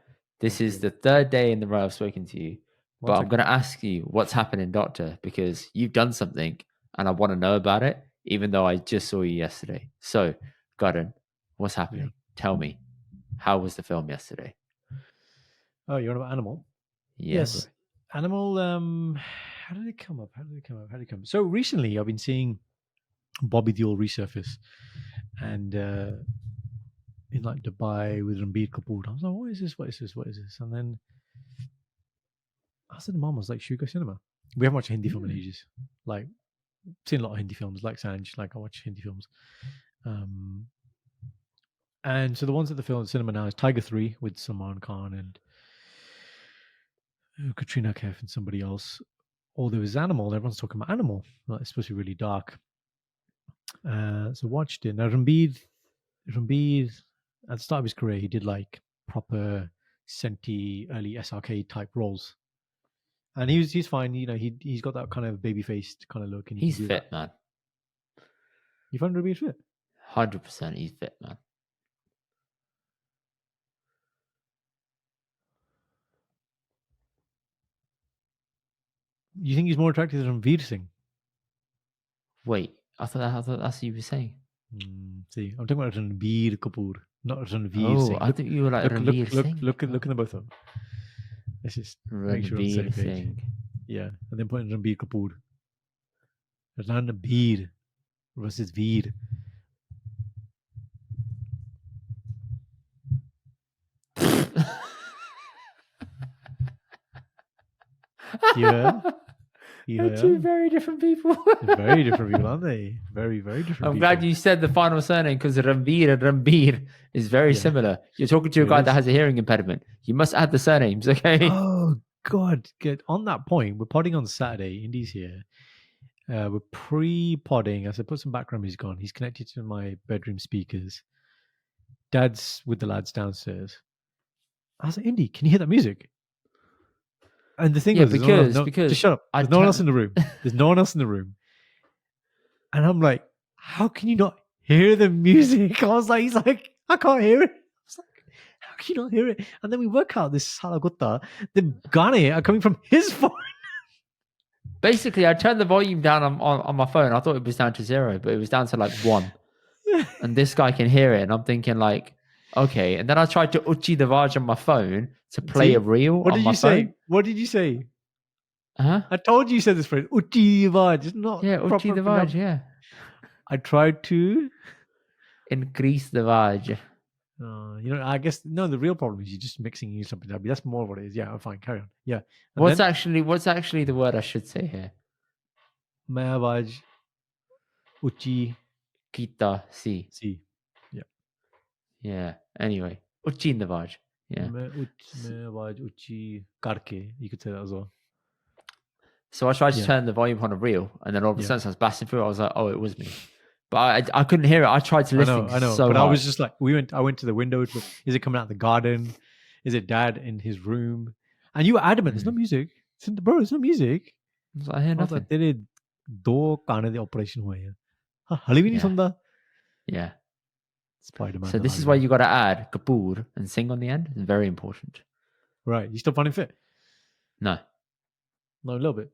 This is the third day in the row I've spoken to you. But I'm going to ask you what's happening, Doctor, because you've done something and I want to know about it, even though I just saw you yesterday. So, Gordon, what's happening? Tell me, how was the film yesterday? Oh, you're on about Animal? Yeah, yes. Bro. Animal, how did it come up? So recently I've been seeing Bobby Deol resurface and in like Dubai with Ranbir Kapoor. I was like, what is this? And then I said to Mom, I was like, should we go cinema? We haven't watched a Hindi film in ages. Like, seen a lot of Hindi films, like Sanj, like I watch Hindi films. And so the ones at the cinema now is Tiger 3 with Salman Khan and Katrina Kaif and somebody else. Or there was Animal, and everyone's talking about Animal. Like, it's supposed to be really dark. So watched it. Now Ranbir, at the start of his career, he did like proper senti early SRK type roles. And he's fine, you know, he's got that kind of baby faced kind of look. And he's fit, man. You find Ranbir fit? 100% he's fit, man. You think he's more attractive than Ranveer Singh? Wait, I thought that's what you were saying. See, I'm talking about Ranbir Kapoor, not Ranveer Singh. I thought you were like Ranveer Singh. Look in them both up. Let's just make sure we're on the same page. Singh. Yeah, and then put in Ranbir Kapoor. Ranbir versus Veer. Yeah. They're two very different people. Very different people, aren't they? Very, very different I'm glad you said the final surname because Ranbir is very similar. You're talking to a guy that has a hearing impediment. You must add the surnames, okay? Oh, God. Good. On that point, we're podding on Saturday. Indy's here. We're pre-podding. As I put some background music on, he's connected to my bedroom speakers. Dad's with the lads downstairs. I was like, Indy, can you hear that music? And the thing Yeah, was, there's no one else- because just shut up. I There's no one turn- else in the room. There's no one else in the room. And I'm like, how can you not hear the music? I was like, he's like, I can't hear it. I was like, how can you not hear it? And then we work out this Salagutta, the Gane are coming from his phone. Basically, I turned the volume down on my phone. I thought it was down to 0, but it was down to like 1. And this guy can hear it. And I'm thinking like, okay. And then I tried to Uchi the Vaj on my phone to play See? a reel What on did my you phone. say? What did you say? Uh-huh. I told you said this phrase. Uchi Vaj. It's not Yeah, Uchi proper the pronoun- Vaj, yeah. I tried to. Increase the Vaj. I guess no. The real problem is you're just mixing something up. That's more what it is. Yeah, fine. Carry on. Yeah. And What's then, actually the word I should say here? Maya Vaj, Uchi Kita si. Si. Yeah. Anyway, Uchi in the Vaj. Yeah. Maya Vaj Uchi Karke. You could say that as well. So I tried to Yeah. turn the volume on a reel, and then all of a Yeah. sudden I was blasting through it. I was like, oh, it was me. But I couldn't hear it. I tried to listen. I know. So But hard. I was just like, I went to the window. To look, is it coming out the garden? Is it dad in his room? And you were adamant. There's no music. Bro, there's no music. I was like, I hear I was nothing. like, तेरे दो काने दे operation हुए हैं. हाँ, हाले भी नहीं Yeah. सुनता. Yeah. Spider-Man. So this is why you got to add Kapoor and Singh on the end. It's very important. Right. You still finding fit? No. No, a little bit.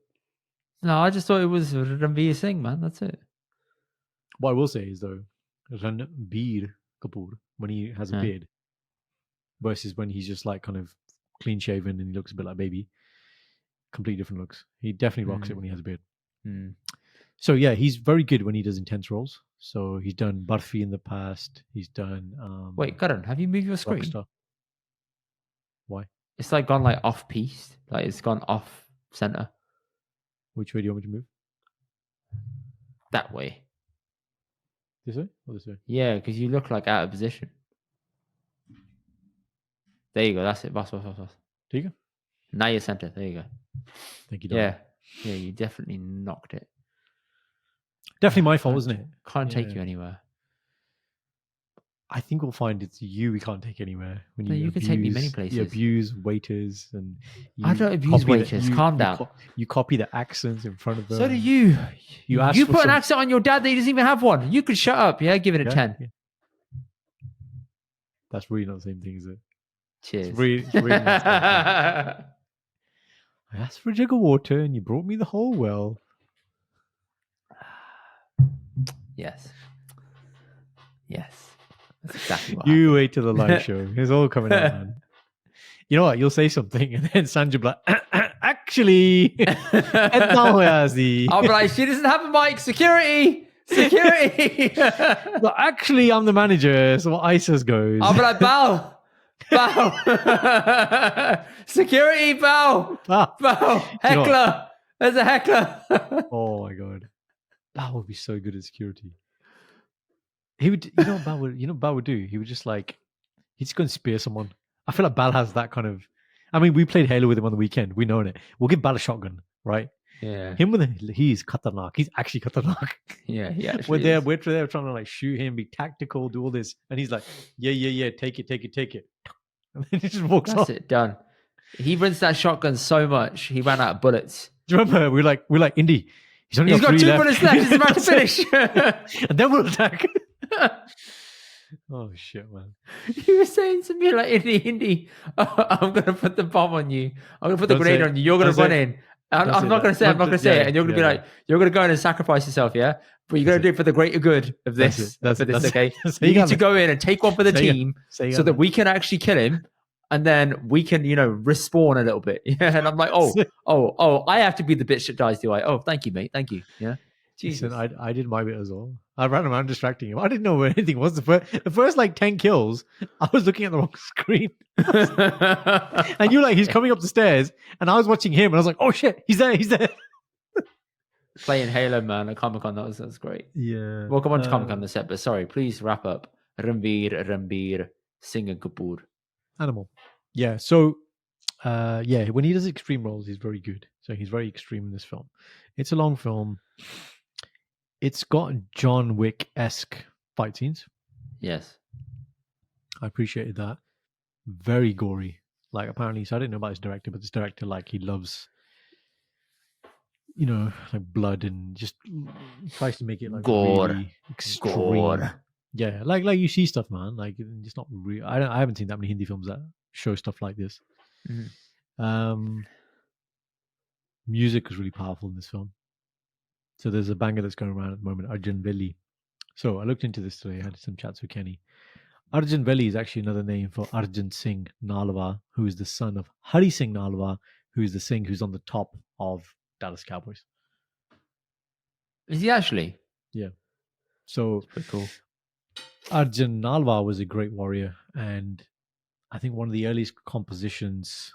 No, I just thought it was Ranveer Singh, man. That's it. What I will say is though, Ranbir Kapoor when he has a Huh. beard versus when he's just like kind of clean shaven and he looks a bit like baby. Completely different looks. He definitely rocks it when he has a beard. Mm. So yeah, he's very good when he does intense roles. So he's done Barfi in the past. He's done Wait, Karan, have you moved your screen? Rockstar. Why? It's like gone like off piece. Like it's gone off center. Which way do you want me to move? That way. This way or this way? Yeah, because you look like out of position. There you go. That's it. Boss. There you go. Now you're center. There you go. Thank you, darling. Yeah. Yeah, you definitely knocked it. Definitely my fault, isn't it? Can't take Yeah. you anywhere. I think we'll find it's you we can't take anywhere. When No, you can take me many You places. abuse waiters and you I don't abuse copy waiters. Calm down. You copy the accents in front of them. So do you. You ask You for put an some- accent on your dad that he doesn't even have one. You could shut up. Yeah, give it a Yeah, 10. yeah. That's really not the same thing, is it? Cheers. It's really not the same thing. I asked for a jug of water and you brought me the whole well. Yes. Yes. That's exactly what You wait till the live show. It's all coming out, man. You know what? You'll say something and then Sanj will be like, actually, happened. now where's the... I'll be like, she doesn't have a mic. Security. Security. Well, actually, I'm the manager, so what ISIS goes. I'll be like, Bal. Bal. Security, Bal. Ah, Bal. you know what? Heckler. There's a heckler. oh my god. That would be so good at security. He would, Bal would do? He would just like, he'd just go and spear someone. I feel like Bal has that kind of, I mean, we played Halo with him on the weekend. We know it. We'll give Bal a shotgun, right? Yeah. Him he's KHATARNAK. He's actually KHATARNAK. Yeah. Yeah. We're there trying to like shoot him, be tactical, do all this. And he's like, yeah, take it. And then he just walks That's off. it. Done. He rinsed that shotgun so much, he ran out of bullets. Do you remember? We're like, Indy, he's only He's got three 2 bullets left. He's about to finish. and then we'll attack. Oh shit, man. You were saying to me like, Indy, I'm gonna put the bomb on you. I'm gonna put the Don't grenade say it. on you. You're gonna Don't run say in. I'm Don't say not that. gonna say. I'm not gonna say Yeah, it. And you're gonna be yeah. like, you're gonna go in and sacrifice yourself, yeah. But you're gonna That's do it for the greater good of That's this. it. That's for it. this, That's okay. it. That's it. You You need got to it. go in and take one for the Say it. team, Say so that we can actually kill him, and then we can, respawn a little bit. Yeah. And I'm like, oh, I have to be the bitch that dies, do I? Oh, thank you, mate. Thank you. Yeah. Jesus. Listen, I did my bit as well. I ran around distracting him. I didn't know where anything was. The first like 10 kills, I was looking at the wrong screen. And you're like, he's coming up the stairs. And I was watching him and I was like, oh shit, he's there. Playing Halo, man, at Comic Con. That was great. Yeah. Welcome on to Comic Con the set, but sorry, please wrap up. Ranveer Singh and Kapoor. Animal. Yeah. So, when he does extreme roles, he's very good. So he's very extreme in this film. It's a long film. It's got John Wick-esque fight scenes. Yes. I appreciated that. Very gory. Like apparently, so I didn't know about this director, but this director, like, he loves, you know, like blood and just tries to make it like Gore. really extreme. Gore. Yeah, like you see stuff, man. Like it's not real. I haven't seen that many Hindi films that show stuff like this. Mhm. Music was really powerful in this film. So there's a banger that's going around at the moment, Arjun Veli. So I looked into this today. I had some chats with Kenny. Arjun Veli is actually another name for Arjun Singh Nalwa, who is the son of Hari Singh Nalwa, who is the Singh who's on the top of Dallas Cowboys. Is he actually? Yeah. So Pretty cool. Arjun Nalwa was a great warrior, and I think one of the earliest compositions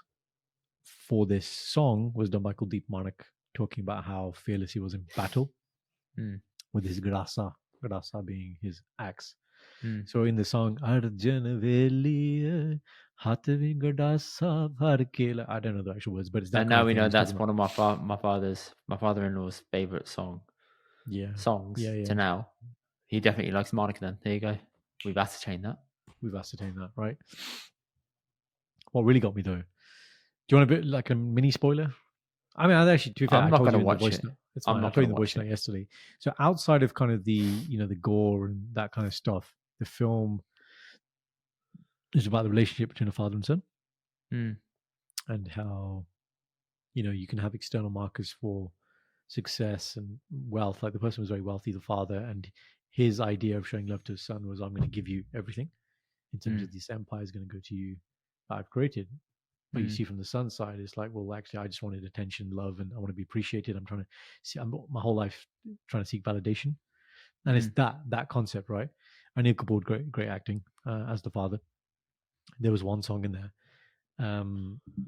for this song was done by Kuldeep Manik, talking about how fearless he was in battle with his grasa being his axe. So in the song, Arjun Veli Hatvi Gadasa Bharke, I don't know the actual words, but it's that. And now we know that's one of my father-in-law's favorite songs. To now. He definitely likes Monica. Then there you go. We've ascertained that. Right? What really got me though? Do you want a bit like a mini spoiler? I mean, I actually, to be fair, I'm not going to watch it. It's fine. I told you in the voice note yesterday. So outside of kind of the, you know, the gore and that kind of stuff, the film is about the relationship between a father and son, and how, you know, you can have external markers for success and wealth. Like the person was very wealthy, the father, and his idea of showing love to his son was, I'm going to give you everything in terms of this empire is going to go to you that I've created. But you see from the son's side, it's like, well, actually, I just wanted attention, love, and I want to be appreciated. I'm trying to see, I'm my whole life trying to seek validation, and it's that concept, right? Anil Kapoor, great acting as the father. There was one song in there.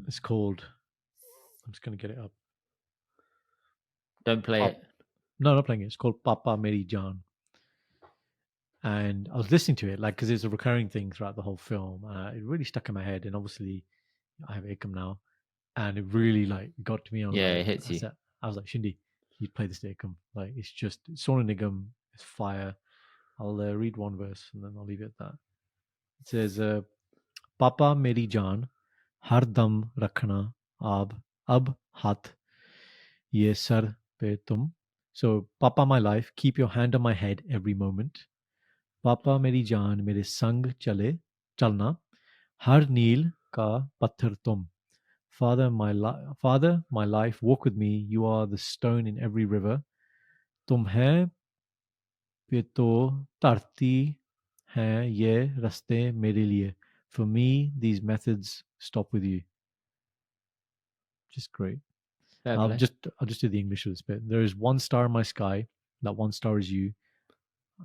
It's called. I'm just going to get it up. Don't play it. No, not playing it. It's called Papa Meri Jaan. And I was listening to it, like, because it's a recurring thing throughout the whole film. It really stuck in my head, and obviously, I have ICM now, and it really like got to me. It hits you. I was like, Shindy, you'd play this to ICM. Like, it's just Sona Nigam is fire. I'll read one verse and then I'll leave it at that. It says, Papa Meri Jaan, har dam rakhna ab hat ye sar pe tum. So, Papa, my life, keep your hand on my head every moment. Papa Meri Jaan, mere sang chalna, har neel ka patthar tum. Father, my life, walk with me. You are the stone in every river. Tum hai pe to tarti hai ye raste mere liye. For me, these methods stop with you. Just great. I'll just do the English of this bit. There is one star in my sky. That one star is you.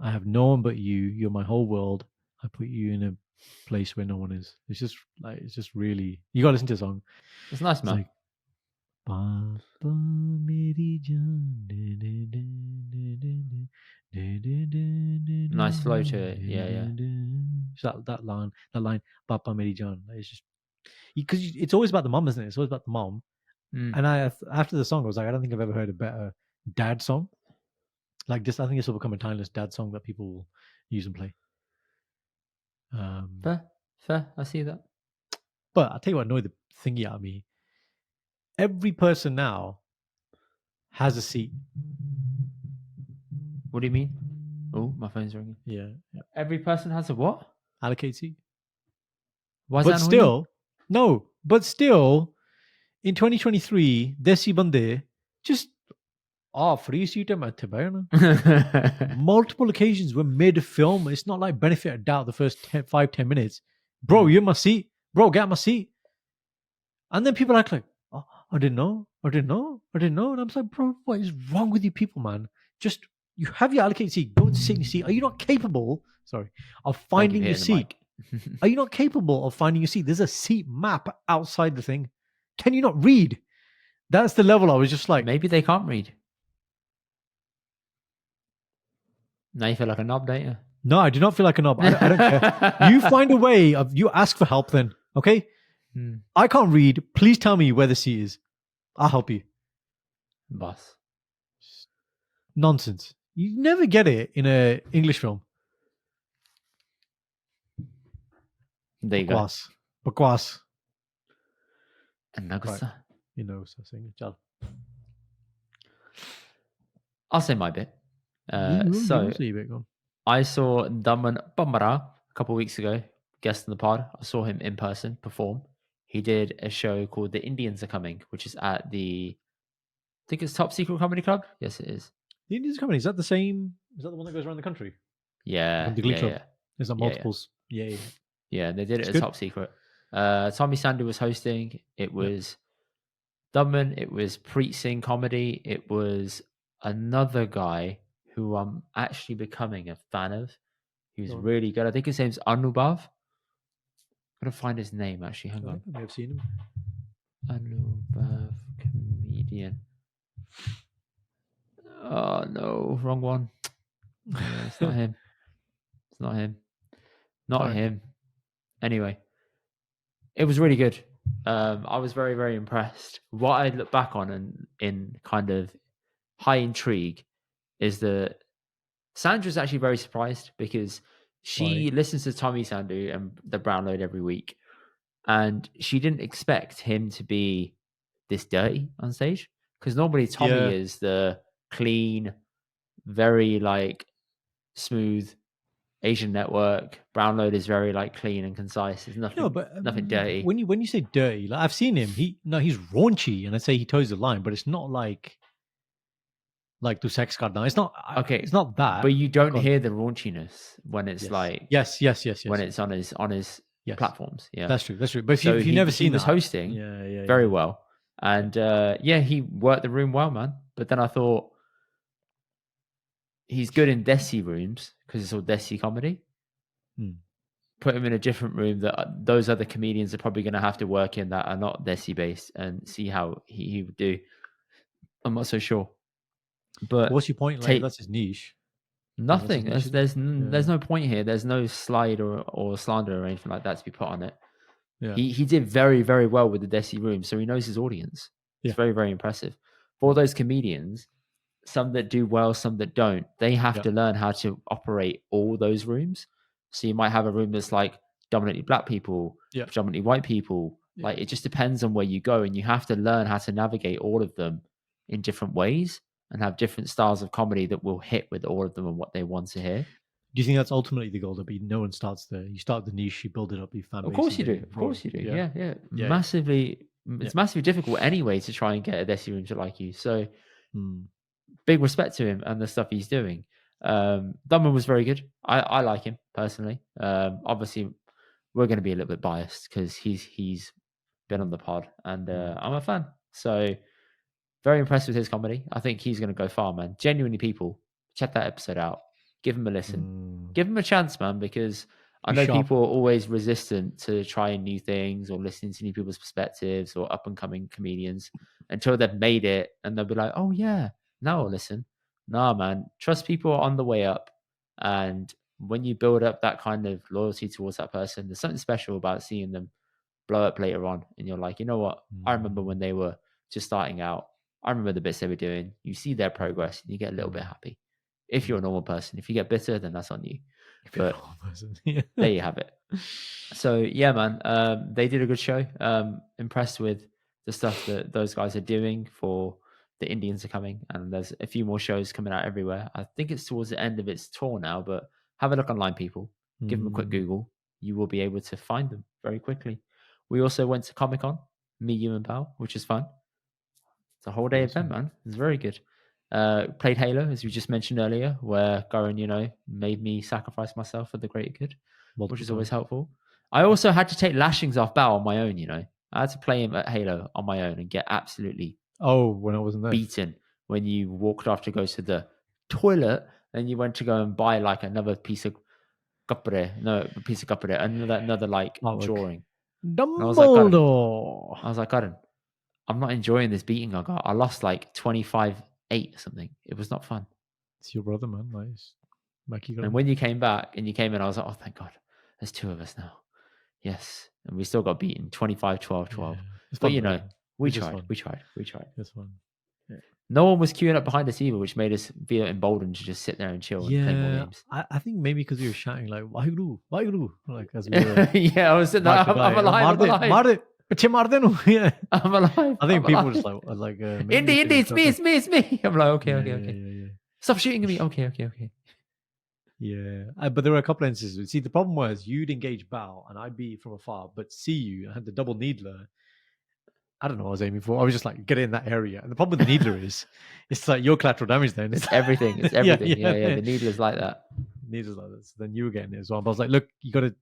I have no one but you. You're my whole world. I put you in a place where no one is. It's just really. You gotta listen to the song. It's nice, man. Like, Papa Meri Jaan. Nice flow to it. Yeah. So that line, Papa Meri Jaan. It's just because it's always about the mom, isn't it? It's always about the mom. And after the song, I was like, I don't think I've ever heard a better dad song like this. I think this will become a timeless dad song that people will use and play. Fair. I see that. But I'll tell you what annoyed the thingy out of me. Every person now has a seat. What do you mean? Oh, my phone's ringing. Yeah. Every person has a what? Allocate seat. Why is but that still, no, but still, in 2023, Desi Bande just free seat multiple occasions when mid-film. It's not like benefit of doubt the first 5-10 minutes. Bro, you're in my seat. Bro, get my seat. And then people act like, oh, I didn't know. And I'm like, bro, what is wrong with you people, man? Just, you have your allocated seat. Go and sit in your seat. Are you not capable, of finding your seat? Are you not capable of finding your seat? There's a seat map outside the thing. Can you not read? That's the level I was just like. Maybe they can't read. Now you feel like a knob, don't you? No, I do not feel like a knob. I don't care. You find a way of, you ask for help then, okay? I can't read. Please tell me where the seat is. I'll help you. Boss. Nonsense. You never get it in an English film. There you go. Bakwas. Nagusa. You know, so saying Chal. I'll say my bit. You So say a bit, go on. I saw Daman Bambara a couple of weeks ago, guest in the pod. I saw him in person perform. He did a show called The Indians Are Coming, which is at I think it's Top Secret Comedy Club. Yes, it is. The Indians Company, is that the same? Is that the one that goes around the country? Yeah. Like the Glee yeah, Club. yeah. There's like Yeah, yeah. multiples. Yeah. Yeah, they did it It's at good. Top Secret. Tommy Sandu was hosting. It was Dubman. It was Preaching Comedy. It was another guy who I'm actually becoming a fan of. He was Go on. really good. I think his name's Anubhav. I'm going to find his name, actually. Hang I on. think I may have seen him. Anubhav, comedian. Oh, no. Wrong one. No, it's not him. It's not him. Not Sorry. him. Anyway, it was really good. I was very, very impressed. What I look back on and in kind of high intrigue is that Sanj was actually very surprised because she listens to Tommy Sandu and the Brown Load every week, and she didn't expect him to be this dirty on stage because normally Tommy is the clean, very like smooth Asian network. Brown Load is very like clean and concise. There's nothing, nothing dirty. When you say dirty, like I've seen him. He's raunchy, and I'd say he toes the line, but it's not like to sex card now. It's not okay. It's not that. But you don't hear the raunchiness when it's yes. When it's on his platforms. Yeah, that's true. That's true. But if you've never seen, he was hosting very well, and he worked the room well, man. But then I thought he's good in Desi rooms because it's all Desi comedy. Put him in a different room that those other comedians are probably going to have to work in that are not Desi based and see how he would do. I'm not so sure. But what's your point? Like that's his niche. Nothing. There's no point here. There's no slide or slander or anything like that to be put on it. Yeah. He did very, very well with the Desi room, so he knows his audience. It's very, very impressive. For those comedians, some that do well, some that don't, they have to learn how to operate all those rooms. So you might have a room that's like dominantly black people, predominantly white people. Like it just depends on where you go, and you have to learn how to navigate all of them in different ways and have different styles of comedy that will hit with all of them and what they want to hear. Do you think that's ultimately the goal? That no one starts there. You start the niche, you build it up, you fan base. Of course you do. Of course you do. Yeah. Massively. It's massively difficult anyway to try and get a Desi room to like you. So big respect to him and the stuff he's doing. Dunman was very good. I like him personally. Obviously, we're going to be a little bit biased because he's been on the pod and I'm a fan. So very impressed with his comedy. I think he's going to go far, man. Genuinely, people, check that episode out. Give him a listen. Give him a chance, man, because I know people are always resistant to trying new things or listening to new people's perspectives or up-and-coming comedians until they've made it and they'll be like, oh, yeah, now I'll listen. Nah, man. Trust people are on the way up. And when you build up that kind of loyalty towards that person, there's something special about seeing them blow up later on. And you're like, you know what? I remember when they were just starting out. I remember the bits they were doing. You see their progress and you get a little bit happy. If you're a normal person. If you get bitter, then that's on you. But there you have it. So, yeah, man, they did a good show. Impressed with the stuff that those guys are doing for the Indians are coming. And there's a few more shows coming out everywhere. I think it's towards the end of its tour now, but have a look online, people. Give them a quick Google. You will be able to find them very quickly. We also went to Comic-Con, me, you, and Bal, which is fun. It's a whole day event, man. It's very good. Played Halo, as we just mentioned earlier, where Garen, made me sacrifice myself for the greater good, which is always helpful. I also had to take lashings off Bal on my own, I had to play him at Halo on my own and get absolutely when I wasn't there, beaten when you walked off to go to the toilet and you went to go and buy like another piece of kapre, another like drawing. Dumbledore. I was like, Garen, I'm not enjoying this beating I got. I lost like 25-8 or something. It was not fun. It's your brother, man. Nice. And when you came back and you came in, I was like, oh, thank God. There's two of us now. Yes. And we still got beaten 25-12-12. But, we tried. It's fun. Yeah. No one was queuing up behind us either, which made us feel emboldened to just sit there and chill and play more games. I think maybe because we were shouting like, Waheguru, like as we were. I was sitting there, I'm alive. Piche maar de nu. Yeah. I'm alive. I think I'm people alive. just like maybe Indy, you Indy, should it's me, it's me, it's me. I'm like, okay, Yeah, okay, yeah, okay. yeah, Stop shooting at me. Okay, okay, okay. yeah. But there were a couple of instances. See, the problem was you'd engage Bal and I'd be from afar, but see you. I had the double needler. I don't know what I was aiming for. I was just like, get in that area. And the problem with the needler is, it's like your collateral damage then. It's everything. It's everything. Yeah, Yeah. The needle is like that. Needler's like this. Then you were getting it as well. But I was like, look, you got to,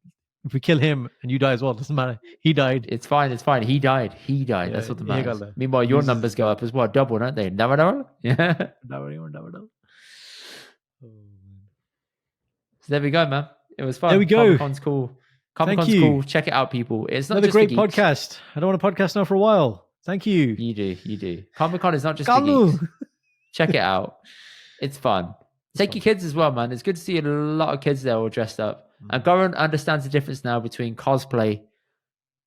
if we kill him and you die as well, doesn't matter. He died. It's fine. It's fine. He died. He died. Yeah, That's what the yeah, matters. got that. Meanwhile, your Loses numbers his go job. up as well. Double, don't they? Double. Yeah. Never. Oh, man. So there we go, man. It was fun. There we go. Comic-Con's cool. Comic-Con's you. cool. Check it out, people. It's not Another just great for geeks. podcast. I don't want to podcast now for a while. Thank you. You do. Comic-Con is not just for Kalu. geeks. Check it out. It's fun. Take your kids as well, man. It's good to see a lot of kids there all dressed up. And Goran understands the difference now between cosplay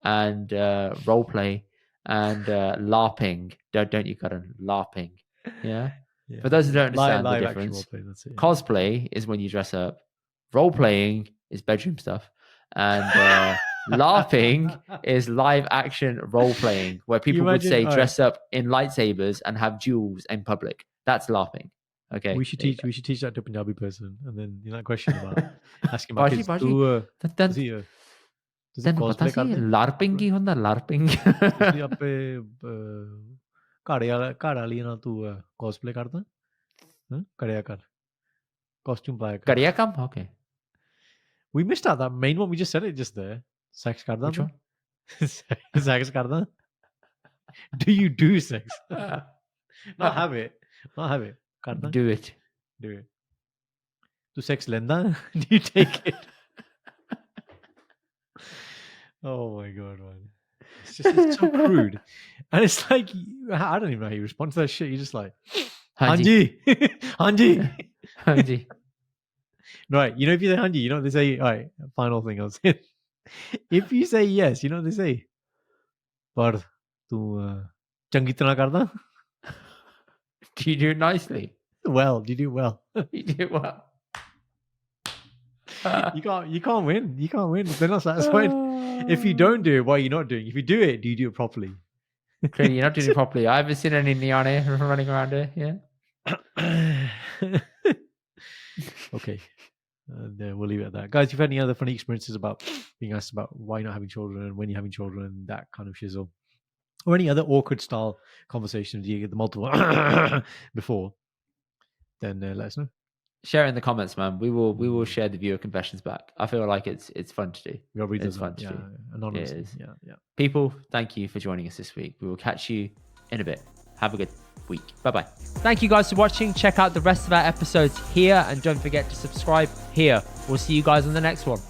and role play and LARPing. Don't you, Goran? LARPing. Yeah? Yeah. For those who don't understand Live the action difference, roleplay, that's it, yeah. cosplay is when you dress up. Role playing is bedroom stuff. And LARPing is live action role playing, where people would imagine- say all right. dress up in lightsabers and have duels in public. That's LARPing. Okay. We should there you teach that to a Punjabi person, and then you know that question about asking my Baji, kids, Baji. "तू, go. Then does he ਤੈਨੂੰ ਪਤਾ cosplay ਸੀ करता है? LARPing ਕੀ ਹੁੰਦਾ LARPing ਤੁਸੀਂ ਆਪੇ ਘਰ ਵਾਲੀ ਨਾਲ ਤੂੰ cosplay ਕਰਦਾ ਹਾਂ ਕਰਿਆ ਕਰ costume ਪਾਇਆ ਕਰ ਕਰਿਆ ਕੰਮ okay we missed out that main one we just said it just there sex ਕਰਦਾ Which one? sex ਕਰਦਾ do you do sex not have it ਕਰਦਾ do it do it ਤੂੰ sex ਲੈਂਦਾ do you take it oh my god man it's so crude and it's like I don't even know how you respond to that shit you're just like ਹਾਂਜੀ Hanji ਹਾਂਜੀ right you know if you say Hanji you know what they say all right final thing I'll say if you say yes you know what they say ਪਰ ਤੂੰ ਚੰਗੀ ਤਰ੍ਹਾਂ ਕਰਦਾ do you do it nicely well do you do well you do it well you can't win if they're not satisfied if you don't do it what are you not doing if you do it do you do it properly clearly you're not doing it properly I haven't seen any neon running around here yeah okay and we'll leave it at that guys if you have any other funny experiences about being asked about why you're not having children and when you're having children and that kind of shizzle or any other awkward style conversations you get the multiple before then let us know share it in the comments man we will share the viewer confessions back I feel like it's fun to do we'll read it's fun to do anonymously It is. yeah people thank you for joining us this week we will catch you in a bit have a good week bye thank you guys for watching check out the rest of our episodes here and don't forget to subscribe here we'll see you guys on the next one